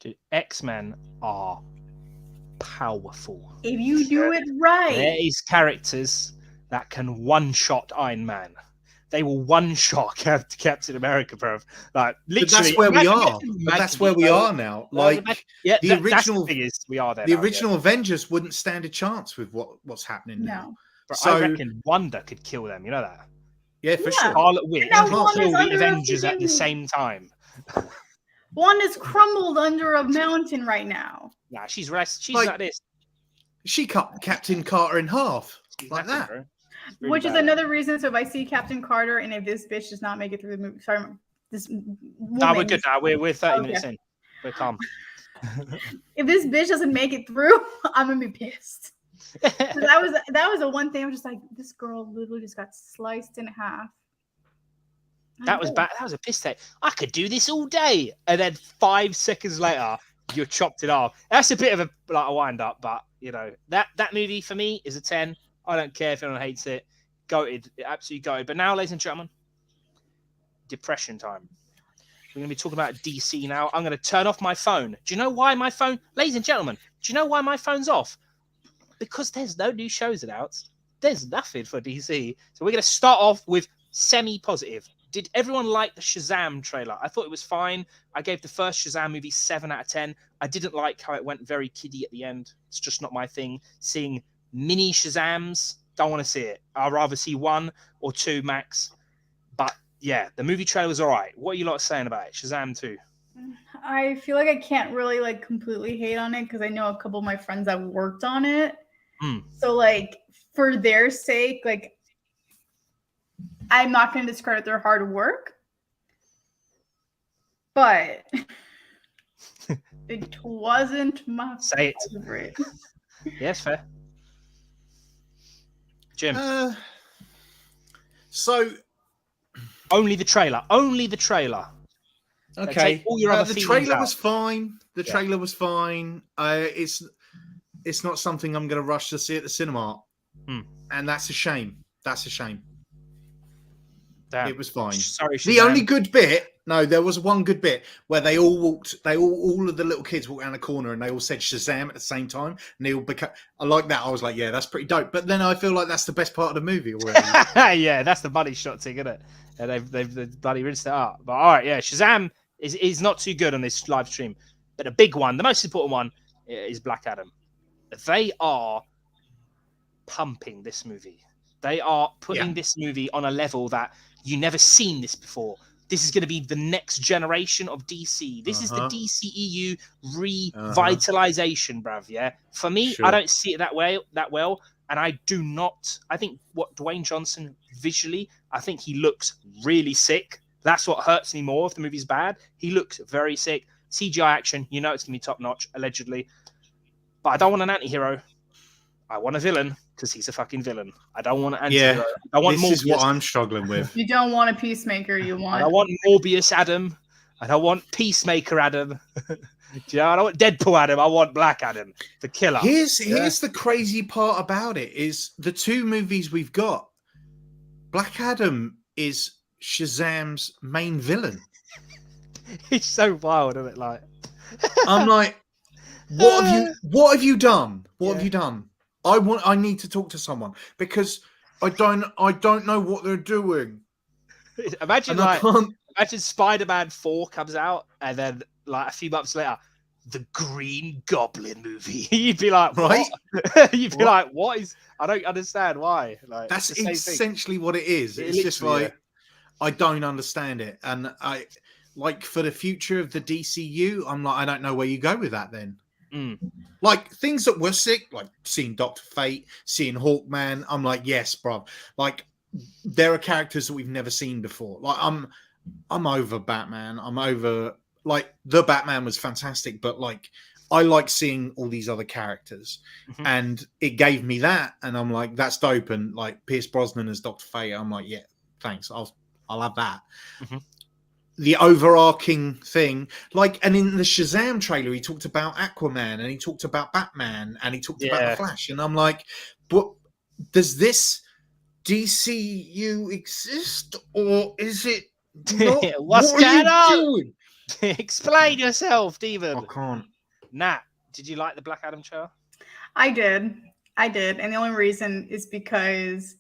Speaker 1: Dude, X-Men are powerful.
Speaker 3: If you do it right.
Speaker 1: There is characters that can one-shot Iron Man. they will one-shot Captain America, bro. Like literally,
Speaker 2: But that's where we are. But that's where we are now. Like the original
Speaker 1: thing is, we are there.
Speaker 2: The original Avengers wouldn't stand a chance with what's happening now.
Speaker 1: But
Speaker 2: so,
Speaker 1: I reckon Wanda could kill them. You know that?
Speaker 2: Yeah, for sure.
Speaker 1: Scarlet Witch can kill the Avengers at the same time.
Speaker 3: Wanda's crumbled under a mountain right now.
Speaker 1: Nah, she's like this.
Speaker 2: She cut Captain Carter in half like that.
Speaker 1: Really
Speaker 3: which is another reason. So if I see Captain Carter and if this bitch does not make it through the movie, sorry, this woman.
Speaker 1: No, we're good now. We're 30 minutes in. We're calm.
Speaker 3: If this bitch doesn't make it through, I'm gonna be pissed. So that was the one thing. I'm just like, this girl literally just got sliced in half.
Speaker 1: That was bad. That was a piss take. I could do this all day, and then 5 seconds later, you're chopped it off. That's a bit of a wind up, but you know that movie for me is a 10. I don't care if anyone hates it. Goated, absolutely goated. But now, ladies and gentlemen, depression time. We're going to be talking about DC now. I'm going to turn off my phone. Do you know why my phone, ladies and gentlemen? Do you know why my phone's off? Because there's no new shows announced. There's nothing for DC. So we're going to start off with semi-positive. Did everyone like the Shazam trailer? I thought it was fine. I gave the first Shazam movie 7 out of 10. I didn't like how it went very kiddie at the end. It's just not my thing. Seeing mini Shazams, don't want to see it. I'd rather see 1 or 2 max. But yeah, the movie trailer was all right. What are you lot saying about it? Shazam 2.
Speaker 3: I feel like I can't really like completely hate on it because I know a couple of my friends that worked on it. So like for their sake, like I'm not going to discredit their hard work, but it wasn't my favorite.
Speaker 1: Yes, fair. Jim.
Speaker 2: So
Speaker 1: only the trailer. Only the trailer.
Speaker 2: Okay.
Speaker 1: All your other
Speaker 2: the trailer was fine. The trailer was fine. It's not something I'm going to rush to see at the cinema, and that's a shame. That's a shame.
Speaker 1: Damn.
Speaker 2: It was fine.
Speaker 1: Sorry, Shazam.
Speaker 2: The only good bit. No, there was one good bit where they all of the little kids walked around a corner and they all said Shazam at the same time. And they all became. I like that. I was like, yeah, that's pretty dope. But then I feel like that's the best part of the movie already.
Speaker 1: Yeah, that's the money shot thing, isn't it? And they've bloody rinsed it up. But all right, yeah, Shazam is not too good on this live stream. But the big one, the most important one, is Black Adam. They are pumping this movie. They are putting this movie on a level that you never seen this before. This is going to be the next generation of DC. This is the DCEU revitalization, bruv. Yeah, for me, I don't see it that well, and I do not. I think what Dwayne Johnson visually, I think he looks really sick. That's what hurts me more if the movie's bad. He looks very sick. CGI action, you know, it's going to be top notch, allegedly. But I don't want an anti-hero. I want a villain because he's a fucking villain. I don't want an anti-hero.
Speaker 2: Yeah,
Speaker 1: I want
Speaker 2: this
Speaker 1: Morbius.
Speaker 2: is what I'm struggling with.
Speaker 3: You don't want a peacemaker. You want.
Speaker 1: I want Morbius Adam. I don't want Peacemaker Adam. Do you know? I don't want Deadpool Adam. I want Black Adam, the killer.
Speaker 2: Here's the crazy part about it is the 2 movies we've got. Black Adam is Shazam's main villain.
Speaker 1: It's so wild, isn't it? Like,
Speaker 2: I'm like, what have you done? What have you done? I need to talk to someone because I don't know what they're doing.
Speaker 1: Imagine Spider-Man 4 comes out and then like a few months later, the Green Goblin movie. You'd be like, what? Right? You'd be like, what is? I don't understand why. Like
Speaker 2: that's essentially what it is. It's just like I don't understand it, and I like for the future of the DCU. I'm like, I don't know where you go with that then. Like things that were sick, like seeing Dr. Fate, seeing Hawkman. I'm like, yes, bro. Like there are characters that we've never seen before. Like I'm over Batman. I'm over like the Batman was fantastic, but like I like seeing all these other characters, and it gave me that, and I'm like, that's dope. And like Pierce Brosnan as Dr. Fate, I'm like, yeah, thanks. I'll have that. The overarching thing, like, and in the Shazam trailer, he talked about Aquaman and he talked about Batman and he talked about the Flash, and I'm like, but does this DCU exist or is it not?
Speaker 1: What's going on? Explain yourself, Steven.
Speaker 2: I can't.
Speaker 1: Nat, did you like the Black Adam trailer?
Speaker 3: I did, and the only reason is because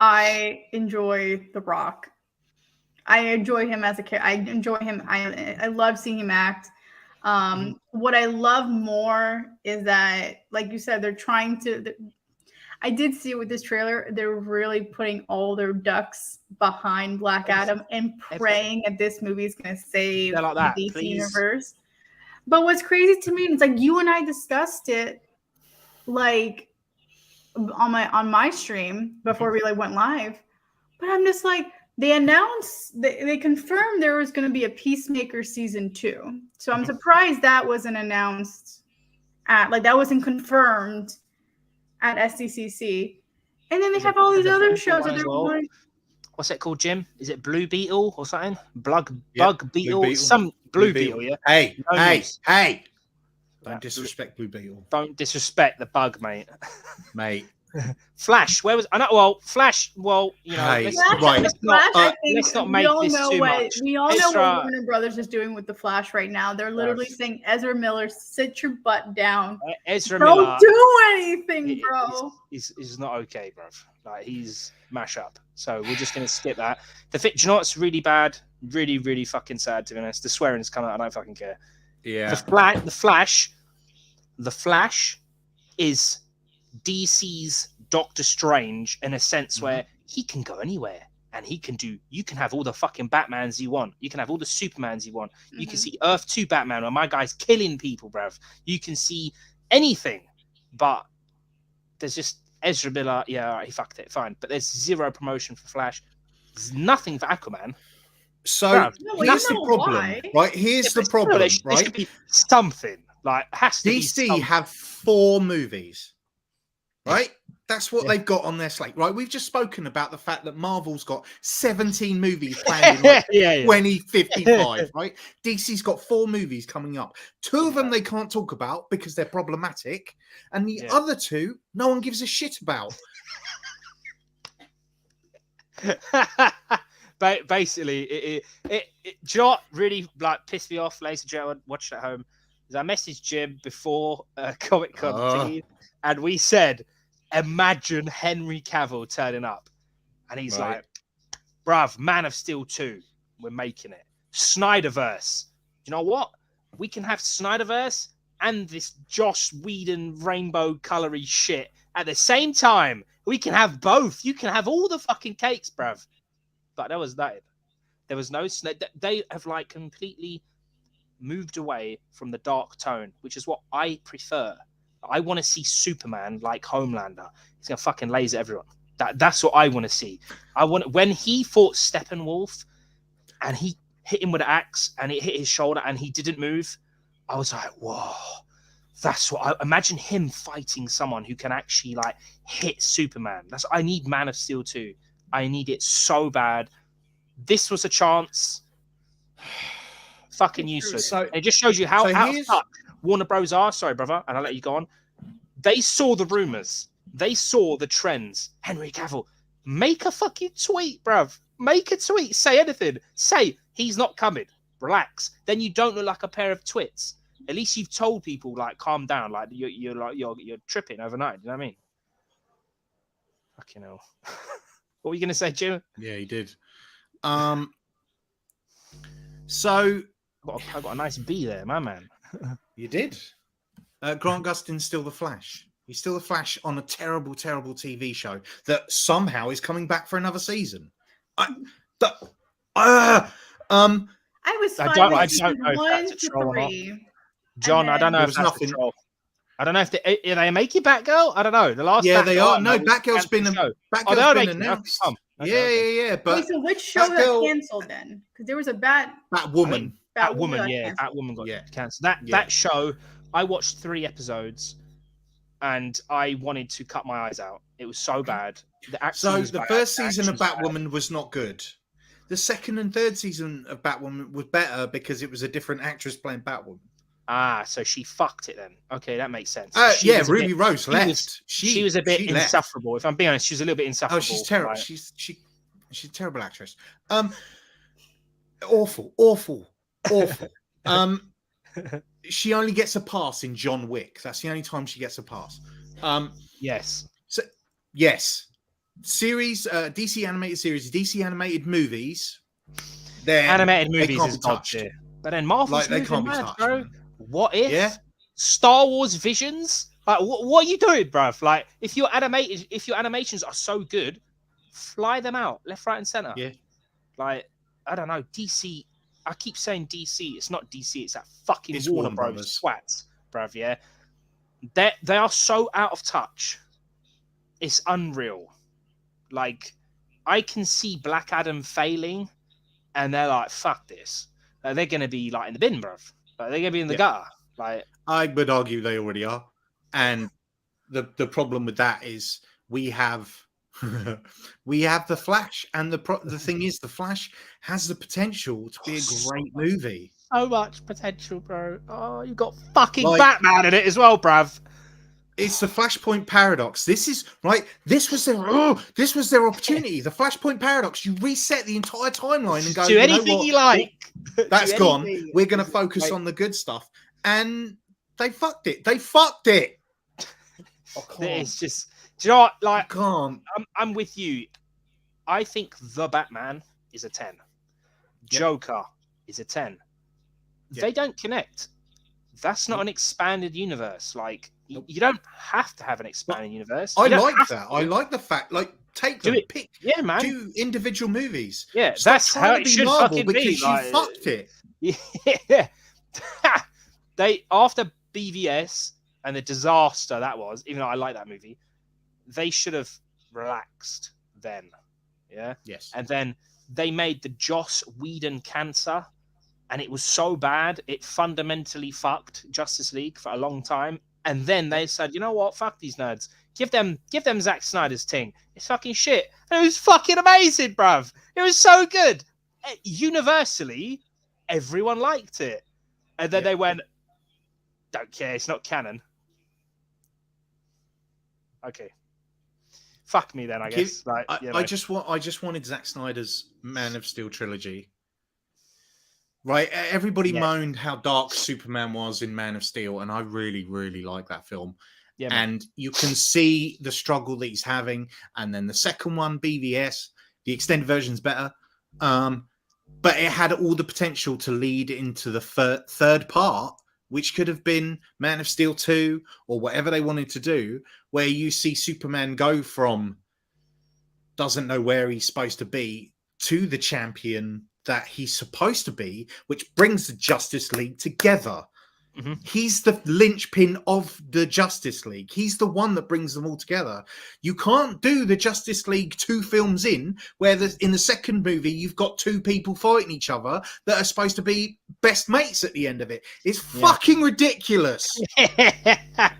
Speaker 3: I enjoy The Rock. I enjoy him as a character. I enjoy him. I love seeing him act. What I love more is that, like you said, they're trying to. I did see with this trailer, they're really putting all their ducks behind Black Adam and praying that this movie is going to save
Speaker 1: like that,
Speaker 3: the DC
Speaker 1: please.
Speaker 3: universe. But what's crazy to me, it's like you and I discussed it, like on my stream before we like went live. But I'm just like, they announced, they confirmed there was going to be a Peacemaker season 2. So I'm surprised that wasn't announced that wasn't confirmed at SDCC. And then they have all these other shows that they're going.
Speaker 1: What's it called, Jim? Is it Blue Beetle or something? Bug Beetle?
Speaker 2: Beetle.
Speaker 1: Some Blue Beetle, yeah.
Speaker 2: Hey! Don't disrespect Blue Beetle.
Speaker 1: Don't disrespect the bug, mate.
Speaker 2: Flash,
Speaker 1: where was I know? Well, Flash. Well, you know,
Speaker 2: Hey,
Speaker 1: let's not make this too much.
Speaker 3: We all know what Warner Brothers is doing with the Flash right now. They're literally saying, Ezra Miller, sit your butt down.
Speaker 1: Ezra
Speaker 3: Don't
Speaker 1: Miller,
Speaker 3: do anything, bro.
Speaker 1: He's not okay, bro. Like, he's mash up. So we're just gonna skip that. Do you know what's really bad? Really, really fucking sad, to be honest. The swearing's come out. I don't fucking care.
Speaker 2: Yeah.
Speaker 1: The Flash is DC's Doctor Strange in a sense where he can go anywhere and you can have all the fucking Batmans you want. You can have all the Supermans you want. You can see Earth 2 Batman where my guy's killing people, bruv. You can see anything, but there's just Ezra Miller. Yeah, all right, he fucked it, fine. But there's zero promotion for Flash. There's nothing for Aquaman.
Speaker 2: So here's the problem, right? Here's the problem, right?
Speaker 1: There should be something. Like, has to
Speaker 2: DC have 4 movies, right? That's what they've got on their slate, right? We've just spoken about the fact that Marvel's got 17 movies planned in 2055, right? DC's got 4 movies coming up. 2 of them they can't talk about because they're problematic, and the other 2 no one gives a shit about.
Speaker 1: But basically, it do you know what really like pissed me off, ladies and gentlemen, watch it at home? Is I messaged Jim before Comic Con and we said, imagine Henry Cavill turning up. And he's like, bruv, Man of Steel 2, we're making it. Snyderverse. You know what? We can have Snyderverse and this Joss Whedon rainbow colory shit at the same time. We can have both. You can have all the fucking cakes, bruv. But that was that. There was no... They have like completely moved away from the dark tone, which is what I prefer. I want to see Superman like Homelander. He's gonna fucking laser everyone. That's what I want to see. I want when he fought Steppenwolf and he hit him with an axe and it hit his shoulder and he didn't move. I was like, whoa, that's what I imagine him fighting someone who can actually like hit Superman. I need Man of Steel 2. I need it so bad. This was a chance. Fucking useless. So, it just shows you how out of touch Warner Bros are. Sorry, brother, and I'll let you go on. They saw the rumors. They saw the trends. Henry Cavill, make a fucking tweet, bruv. Make a tweet. Say anything. Say he's not coming. Relax. Then you don't look like a pair of twits. At least you've told people like calm down. Like you're tripping overnight. You know what I mean? Fucking hell. What were you gonna say, Jim?
Speaker 2: Yeah, he did. So
Speaker 1: I got a nice B there, my man.
Speaker 2: You did. Grant Gustin's still the Flash. He's still the Flash on a terrible, terrible TV show that somehow is coming back for another season. I
Speaker 3: was fine
Speaker 1: I
Speaker 3: with
Speaker 1: don't know if
Speaker 3: 1
Speaker 1: that's a
Speaker 3: to
Speaker 1: troll or not.
Speaker 3: 3.
Speaker 1: John, I don't know if that's a troll. I don't know if they make it Batgirl. I don't know. The last
Speaker 2: they are. No, Batgirl's been announced. Yeah. But
Speaker 3: wait, so which show got cancelled then? Because there was a
Speaker 2: Batwoman.
Speaker 1: Batwoman got cancelled. That show, I watched 3 episodes, and I wanted to cut my eyes out. It was so bad.
Speaker 2: The first season of Batwoman was not good. The second and third season of Batwoman was better because it was a different actress playing Batwoman.
Speaker 1: Ah, so she fucked it then. Okay, that makes sense.
Speaker 2: Ruby Rose left.
Speaker 1: She was a bit insufferable. If I'm being honest, she was a little bit insufferable.
Speaker 2: Oh, she's terrible.
Speaker 1: Right?
Speaker 2: She's a terrible actress. Awful. She only gets a pass in John Wick. That's the only time she gets a pass.
Speaker 1: Yes.
Speaker 2: So yes. series, DC animated series, DC animated movies. Then
Speaker 1: Animated
Speaker 2: they
Speaker 1: movies
Speaker 2: can't
Speaker 1: is
Speaker 2: be
Speaker 1: god
Speaker 2: touched.
Speaker 1: tier. But then Marvel's
Speaker 2: Like, they
Speaker 1: moving
Speaker 2: can't be
Speaker 1: mad,
Speaker 2: touched,
Speaker 1: bro.
Speaker 2: man.
Speaker 1: What if?
Speaker 2: Yeah.
Speaker 1: Star Wars Visions? Like, what are you doing, bruv? Like, if your animations are so good, fly them out left, right, and center.
Speaker 2: Yeah.
Speaker 1: Like, I don't know, DC. I keep saying DC. It's not DC. It's that fucking
Speaker 2: It's
Speaker 1: Warner
Speaker 2: Warner
Speaker 1: Bros.
Speaker 2: Brothers.
Speaker 1: Twats, bruv. Yeah, they are so out of touch. It's unreal. Like, I can see Black Adam failing, and they're like, "Fuck this." Like, they're gonna be like in the bin, bruv. Like, they're gonna be in the gutter. Like,
Speaker 2: I would argue they already are. And the problem with that is we have the Flash, and the thing is, the Flash has the potential to be a great movie.
Speaker 1: So much potential, bro. Oh, you got fucking
Speaker 2: Like,
Speaker 1: Batman in it as well, bruv.
Speaker 2: It's the Flashpoint paradox. This is right. This was their opportunity. The Flashpoint paradox. You reset the entire timeline and go,
Speaker 1: Do anything you like.
Speaker 2: That's
Speaker 1: Do
Speaker 2: gone.
Speaker 1: anything.
Speaker 2: We're going to focus on the good stuff, and they fucked it. They fucked it.
Speaker 1: It's just, do you know what? Like,
Speaker 2: I can't.
Speaker 1: I'm with you. I think the Batman is a 10.
Speaker 2: Yep.
Speaker 1: Joker is a 10.
Speaker 2: Yep.
Speaker 1: They don't connect. That's not an expanded universe. Like, you don't have to have an expanded universe.
Speaker 2: I
Speaker 1: You don't
Speaker 2: like
Speaker 1: have
Speaker 2: that.
Speaker 1: to.
Speaker 2: I like the fact, like, take
Speaker 1: Do
Speaker 2: them,
Speaker 1: it.
Speaker 2: pick,
Speaker 1: Yeah, man.
Speaker 2: do individual movies.
Speaker 1: Yeah,
Speaker 2: Stop
Speaker 1: that's
Speaker 2: trying
Speaker 1: how
Speaker 2: to
Speaker 1: it
Speaker 2: be
Speaker 1: should
Speaker 2: Marvel
Speaker 1: fucking
Speaker 2: because
Speaker 1: be.
Speaker 2: you
Speaker 1: Like,
Speaker 2: fucked it.
Speaker 1: Yeah. They, after BVS and the disaster that was, even though I like that movie, they should have relaxed then. Yeah.
Speaker 2: Yes.
Speaker 1: And then they made the Joss Whedon cancer, and it was so bad it fundamentally fucked Justice League for a long time. And then they said, you know what? Fuck these nerds. Give them Zack Snyder's thing. It's fucking shit. And it was fucking amazing, bruv. It was so good. Universally, everyone liked it. And then they went, don't care. It's not canon. Okay. Fuck me then, I guess. Like,
Speaker 2: I just wanted Zack Snyder's Man of Steel trilogy. Right, everybody moaned how dark Superman was in Man of Steel, and I really, really like that film. Yeah, and you can see the struggle that he's having. And then the second one, BVS, the extended version's better, but it had all the potential to lead into the third part, which could have been Man of Steel 2 or whatever they wanted to do, where you see Superman go from doesn't know where he's supposed to be to the champion that he's supposed to be, which brings the Justice League together. Mm-hmm. He's the linchpin of the Justice League. He's the one that brings them all together. You can't do the Justice League 2 films where in the second movie you've got two people fighting each other that are supposed to be best mates at the end of it. It's fucking ridiculous. I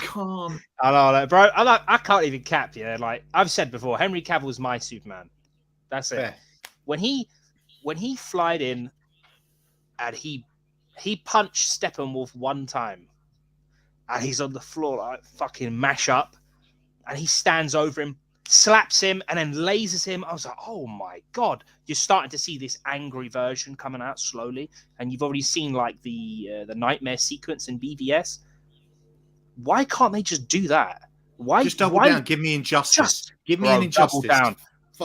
Speaker 2: can't.
Speaker 1: I know, bro. I can't even cap. Yeah, like I've said before, Henry Cavill's my Superman. That's it. Fair. When he flied in and he punched Steppenwolf one time and he's on the floor like fucking mash up, and he stands over him, slaps him, and then lasers him. I was like, oh my god, you're starting to see this angry version coming out slowly, and you've already seen like the nightmare sequence in BVS. Why can't they just do that? Why
Speaker 2: just double down? Give me Injustice. Give me an Injustice.
Speaker 1: Double down.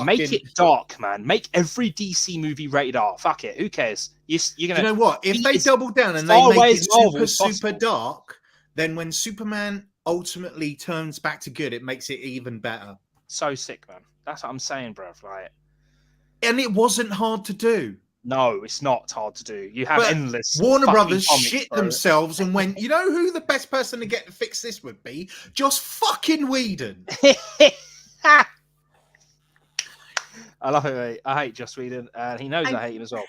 Speaker 1: Make it dark, man. Make every DC movie rated R. Fuck it. Who cares? You're gonna.
Speaker 2: You know what? If they double down and they make it super dark, then when Superman ultimately turns back to good, it makes it even better.
Speaker 1: So sick, man. That's what I'm saying, bro. Like,
Speaker 2: and it wasn't hard to do.
Speaker 1: No, it's not hard to do. You have endless.
Speaker 2: Warner Brothers shit themselves and went, you know who the best person to get to fix this would be? Joss fucking Whedon.
Speaker 1: I love it, mate. I hate Joss Whedon, and he knows I hate him as well.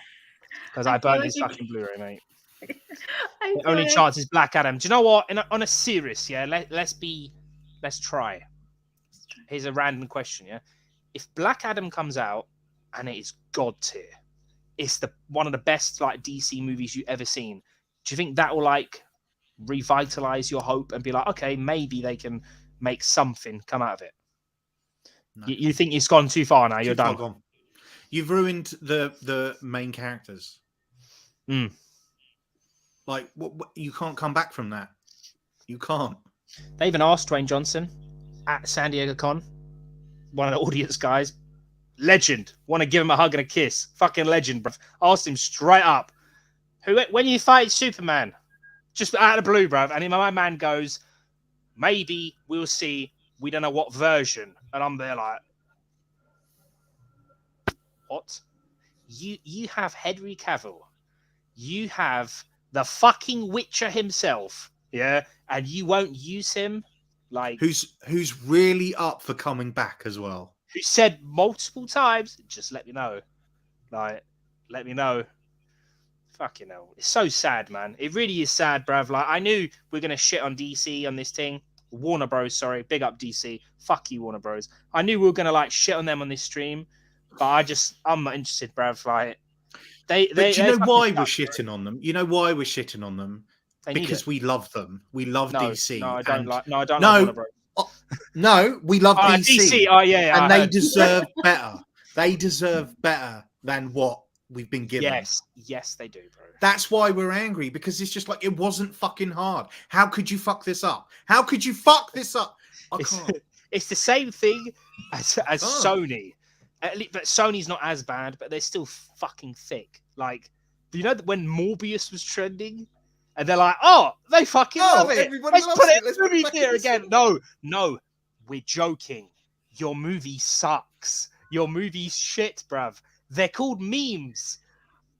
Speaker 1: Because I burned his fucking Blu-ray, mate. The only chance is Black Adam. Do you know what? On a serious, let's try. Here's a random question, yeah? If Black Adam comes out and it is god tier, it's one of the best like DC movies you've ever seen, do you think that will like revitalize your hope and be like, okay, maybe they can make something come out of it? No. You think it's gone too far now? You're done.
Speaker 2: Gone. You've ruined the main characters. Like, you can't come back from that. You can't.
Speaker 1: They even asked Dwayne Johnson at San Diego Con. one of the audience guys, legend. Want to give him a hug and a kiss. Fucking legend, bruv. Asked him straight up, when you fight Superman, just out of the blue, bruv. And my man goes, maybe we'll see. We don't know what version. And I'm there like, what? You have Henry Cavill. You have the fucking Witcher himself. Yeah. And you won't use him? Like,
Speaker 2: who's really up for coming back as well?
Speaker 1: Who said multiple times, just let me know. Like, let me know. Fucking hell. It's so sad, man. It really is sad, bruv. Like, I knew we are going to shit on DC on this thing. Warner Bros, sorry. Big up DC. Fuck you, Warner Bros. I knew we were going to, like, shit on them on this stream. But I'm not interested, bruv. Like,
Speaker 2: you know why we're shitting on them? You know why we're shitting on them? Because we love them. We love DC.
Speaker 1: No, I don't like Warner Bros.
Speaker 2: No, we love DC.
Speaker 1: Oh, yeah.
Speaker 2: And they deserve better. They deserve better than what we've been given.
Speaker 1: Yes, they do, bro.
Speaker 2: That's why we're angry, because it's just like, it wasn't fucking hard. How could you fuck this up? How could you fuck this up? I can't.
Speaker 1: It's the same thing as Sony. But Sony's not as bad, but they're still fucking thick. Like, you know when Morbius was trending? And they're like, oh, they fucking love it. Let's put it in the movie theater again. No, we're joking. Your movie sucks. Your movie's shit, bruv. They're called memes.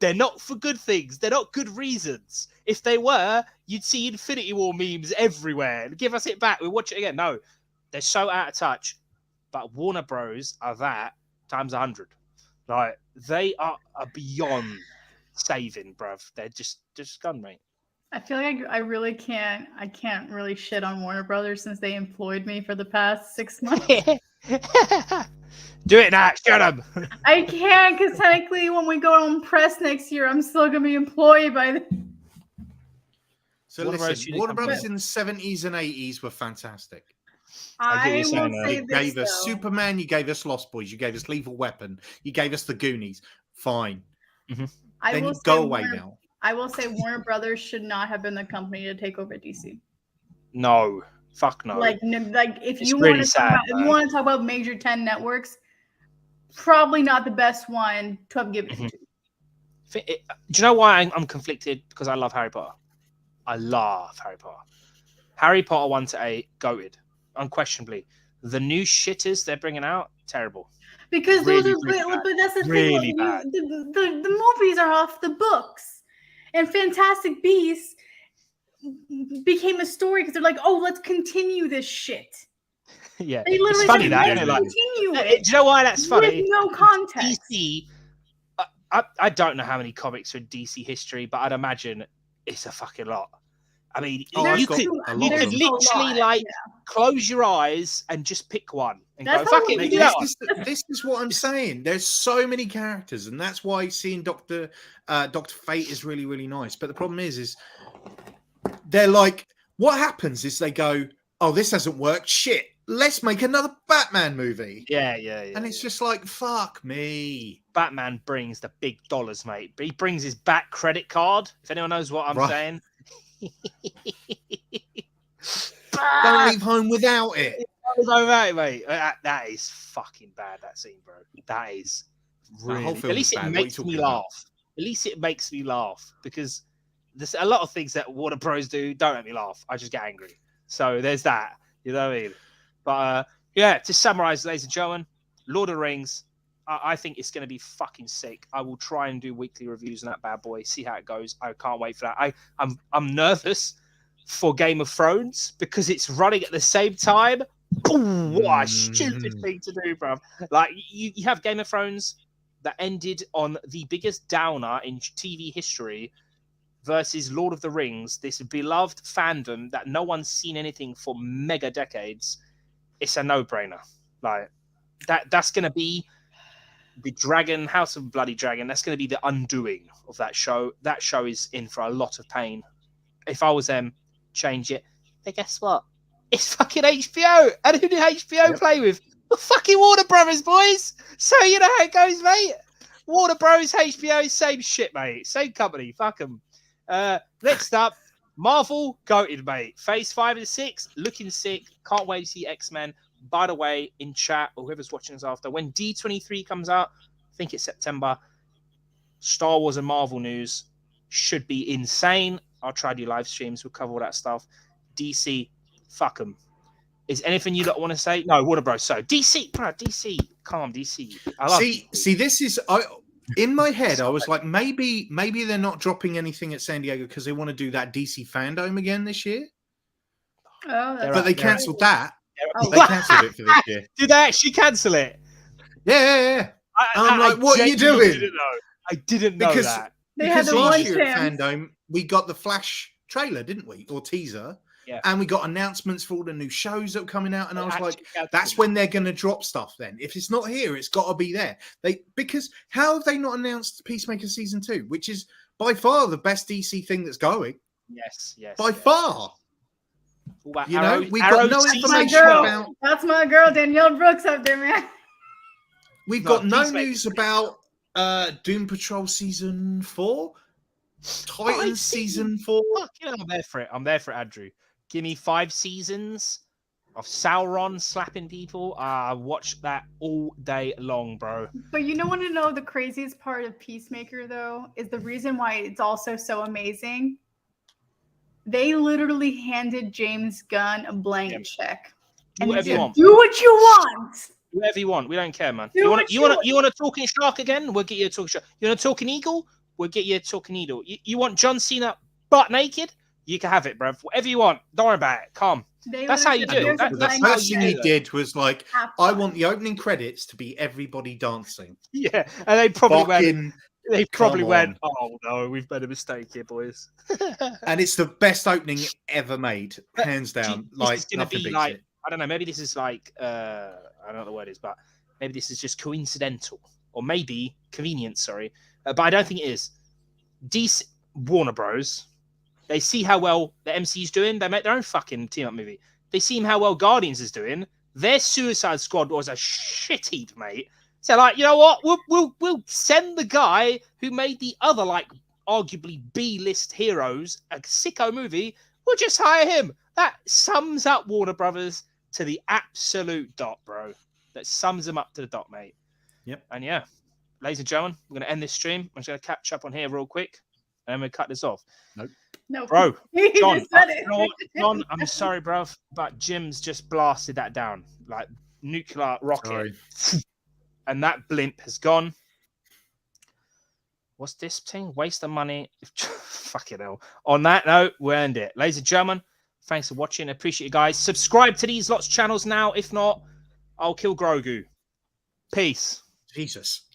Speaker 1: They're not for good things. They're not good reasons. If they were, you'd see Infinity War memes everywhere. Give us it back. We'll watch it again. No, they're so out of touch. But Warner Bros. Are that times 100. Like, they are beyond saving, bruv. They're just gone, mate.
Speaker 3: I feel like I really can't. I can't really shit on Warner Brothers since they employed me for the past 6 months.
Speaker 1: Do it now. Shut up.
Speaker 3: I can't, because technically, when we go on press next year, I'm still gonna be employed by them.
Speaker 2: So listen, Warner Brothers in the 70s and 80s were fantastic.
Speaker 3: I will say
Speaker 2: you gave us Superman. You gave us Lost Boys. You gave us Lethal Weapon. You gave us the Goonies. Fine.
Speaker 1: Mm-hmm.
Speaker 2: Then you go away now.
Speaker 3: I will say Warner Brothers should not have been the company to take over DC.
Speaker 1: No, fuck no.
Speaker 3: Like if you want to talk about major 10 networks, probably not the best one to have given it to.
Speaker 1: Do you know why I'm conflicted? Because I love Harry Potter. I love Harry Potter. Harry Potter 1 to 8, goated, unquestionably. The new shitters they're bringing out, terrible.
Speaker 3: Because those are, but that's the thing. The movies are off the books. And Fantastic Beasts became a story because they're like, oh, let's continue this shit.
Speaker 1: Yeah,
Speaker 3: they literally
Speaker 1: it's funny
Speaker 3: said,
Speaker 1: that.
Speaker 3: Continue
Speaker 1: Do you know why that's funny?
Speaker 3: With no context.
Speaker 1: DC, I don't know how many comics are in DC history, but I'd imagine it's a fucking lot. I mean, you could literally close your eyes and just pick one and go, fuck it.
Speaker 2: This is what I'm saying. There's so many characters, and that's why seeing Dr. Fate is really, really nice. But the problem is they're like, what happens is they go, oh, this hasn't worked. Shit, let's make another Batman movie.
Speaker 1: Yeah.
Speaker 2: And it's just like, fuck me.
Speaker 1: Batman brings the big dollars, mate. He brings his back credit card. If anyone knows what I'm saying.
Speaker 2: Don't leave home without it.
Speaker 1: Mate. That is fucking bad, that scene, bro. That is really... At least it makes me laugh. At least it makes me laugh, because there's a lot of things that Warner Bros do don't make me laugh. I just get angry. So there's that. You know what I mean? But to summarize, ladies and gentlemen, Lord of the Rings, I think it's going to be fucking sick. I will try and do weekly reviews on that bad boy, see how it goes. I can't wait for that. I'm nervous for Game of Thrones because it's running at the same time. Ooh, what a stupid thing to do, bro. Like, you have Game of Thrones that ended on the biggest downer in TV history versus Lord of the Rings, this beloved fandom that no one's seen anything for mega decades. It's a no-brainer. Like, that's going to be the Dragon, House of Bloody Dragon. That's going to be the undoing of that show. That show is in for a lot of pain. If I was them, change it. But guess what? It's fucking HBO. And who did HBO play with? The fucking Warner Brothers, boys. So you know how it goes, mate. Warner Bros, HBO, same shit, mate. Same company. Fuck them. Next up, Marvel, goated, mate. Phase 5 and 6, looking sick. Can't wait to see X-Men. by the way, in chat or whoever's watching us after, when D23 comes out, I think it's September, Star Wars and Marvel news should be insane. I'll try to do live streams. We'll cover all that stuff. DC, fuck them. Is anything you don't want to say? No, Warner Bros. So DC, bro, DC, calm, DC. I love
Speaker 2: see, this is in my head. I was like, maybe they're not dropping anything at San Diego because they want to do that DC fandom again this year.
Speaker 3: Oh,
Speaker 2: but they cancelled that. They cancelled it for this year.
Speaker 1: Did they actually cancel it?
Speaker 2: Yeah. I'm like, what are you doing?
Speaker 1: I didn't know that.
Speaker 2: Because last year at Fandom, we got the Flash trailer, didn't we? Or teaser.
Speaker 1: Yeah.
Speaker 2: And we got announcements for all the new shows that were coming out. And I was like, that's when they're going to drop stuff then. If it's not here, it's got to be there. Because how have they not announced Peacemaker Season 2, which is by far the best DC thing that's going?
Speaker 1: Yes.
Speaker 2: By far.
Speaker 1: Well,
Speaker 2: you know, we got no information about...
Speaker 3: That's my girl, Danielle Brooks up there, man.
Speaker 2: We've got no news about Doom Patrol Season 4, Titans Season 4.
Speaker 1: I'm there for it. Andrew. Give me 5 seasons of Sauron slapping people. Watch that all day long, bro.
Speaker 3: But you don't want to know the craziest part of Peacemaker, though, is the reason why it's also so amazing. They literally handed James Gunn a blank check.
Speaker 1: Do whatever you want.
Speaker 3: Do what you want.
Speaker 1: Whatever you want. We don't care, man. You want a talking shark again? We'll get you a talking shark. You want a talking eagle? We'll get you a talking eagle. You want John Cena butt naked? You can have it, bruv. Whatever you want. Don't worry about it. Calm. That's how you do it.
Speaker 2: The first thing he did was like, I want the opening credits to be everybody dancing.
Speaker 1: Yeah, and they probably went, oh no, we've made a mistake here, boys.
Speaker 2: And it's the best opening ever made, hands down. Like, nothing beats it.
Speaker 1: I don't know, maybe this is like, I don't know what the word is, but maybe this is just coincidental. Or maybe convenient, sorry. But I don't think it is. DC, Warner Bros., they see how well the MCU's doing. They make their own fucking team-up movie. They see how well Guardians is doing. Their Suicide Squad was a shit heap, mate. So, like, you know what? We'll send the guy who made the other, like, arguably B-list heroes a sicko movie. We'll just hire him. That sums up Warner Brothers to the absolute dot, bro. That sums them up to the dot, mate.
Speaker 2: Yep.
Speaker 1: And yeah, ladies and gentlemen, we're going to end this stream. I'm just going to catch up on here real quick, and then we'll cut this off.
Speaker 2: Nope.
Speaker 3: No,
Speaker 1: bro. John, I'm sorry, bro, but Jim's just blasted that down like nuclear rocket. Sorry. And that blimp has gone. What's this thing? Waste of money. Fucking hell. On that note, we earned it. Ladies and gentlemen, thanks for watching. I appreciate you guys. Subscribe to these lots of channels now. If not, I'll kill Grogu. Peace.
Speaker 2: Jesus.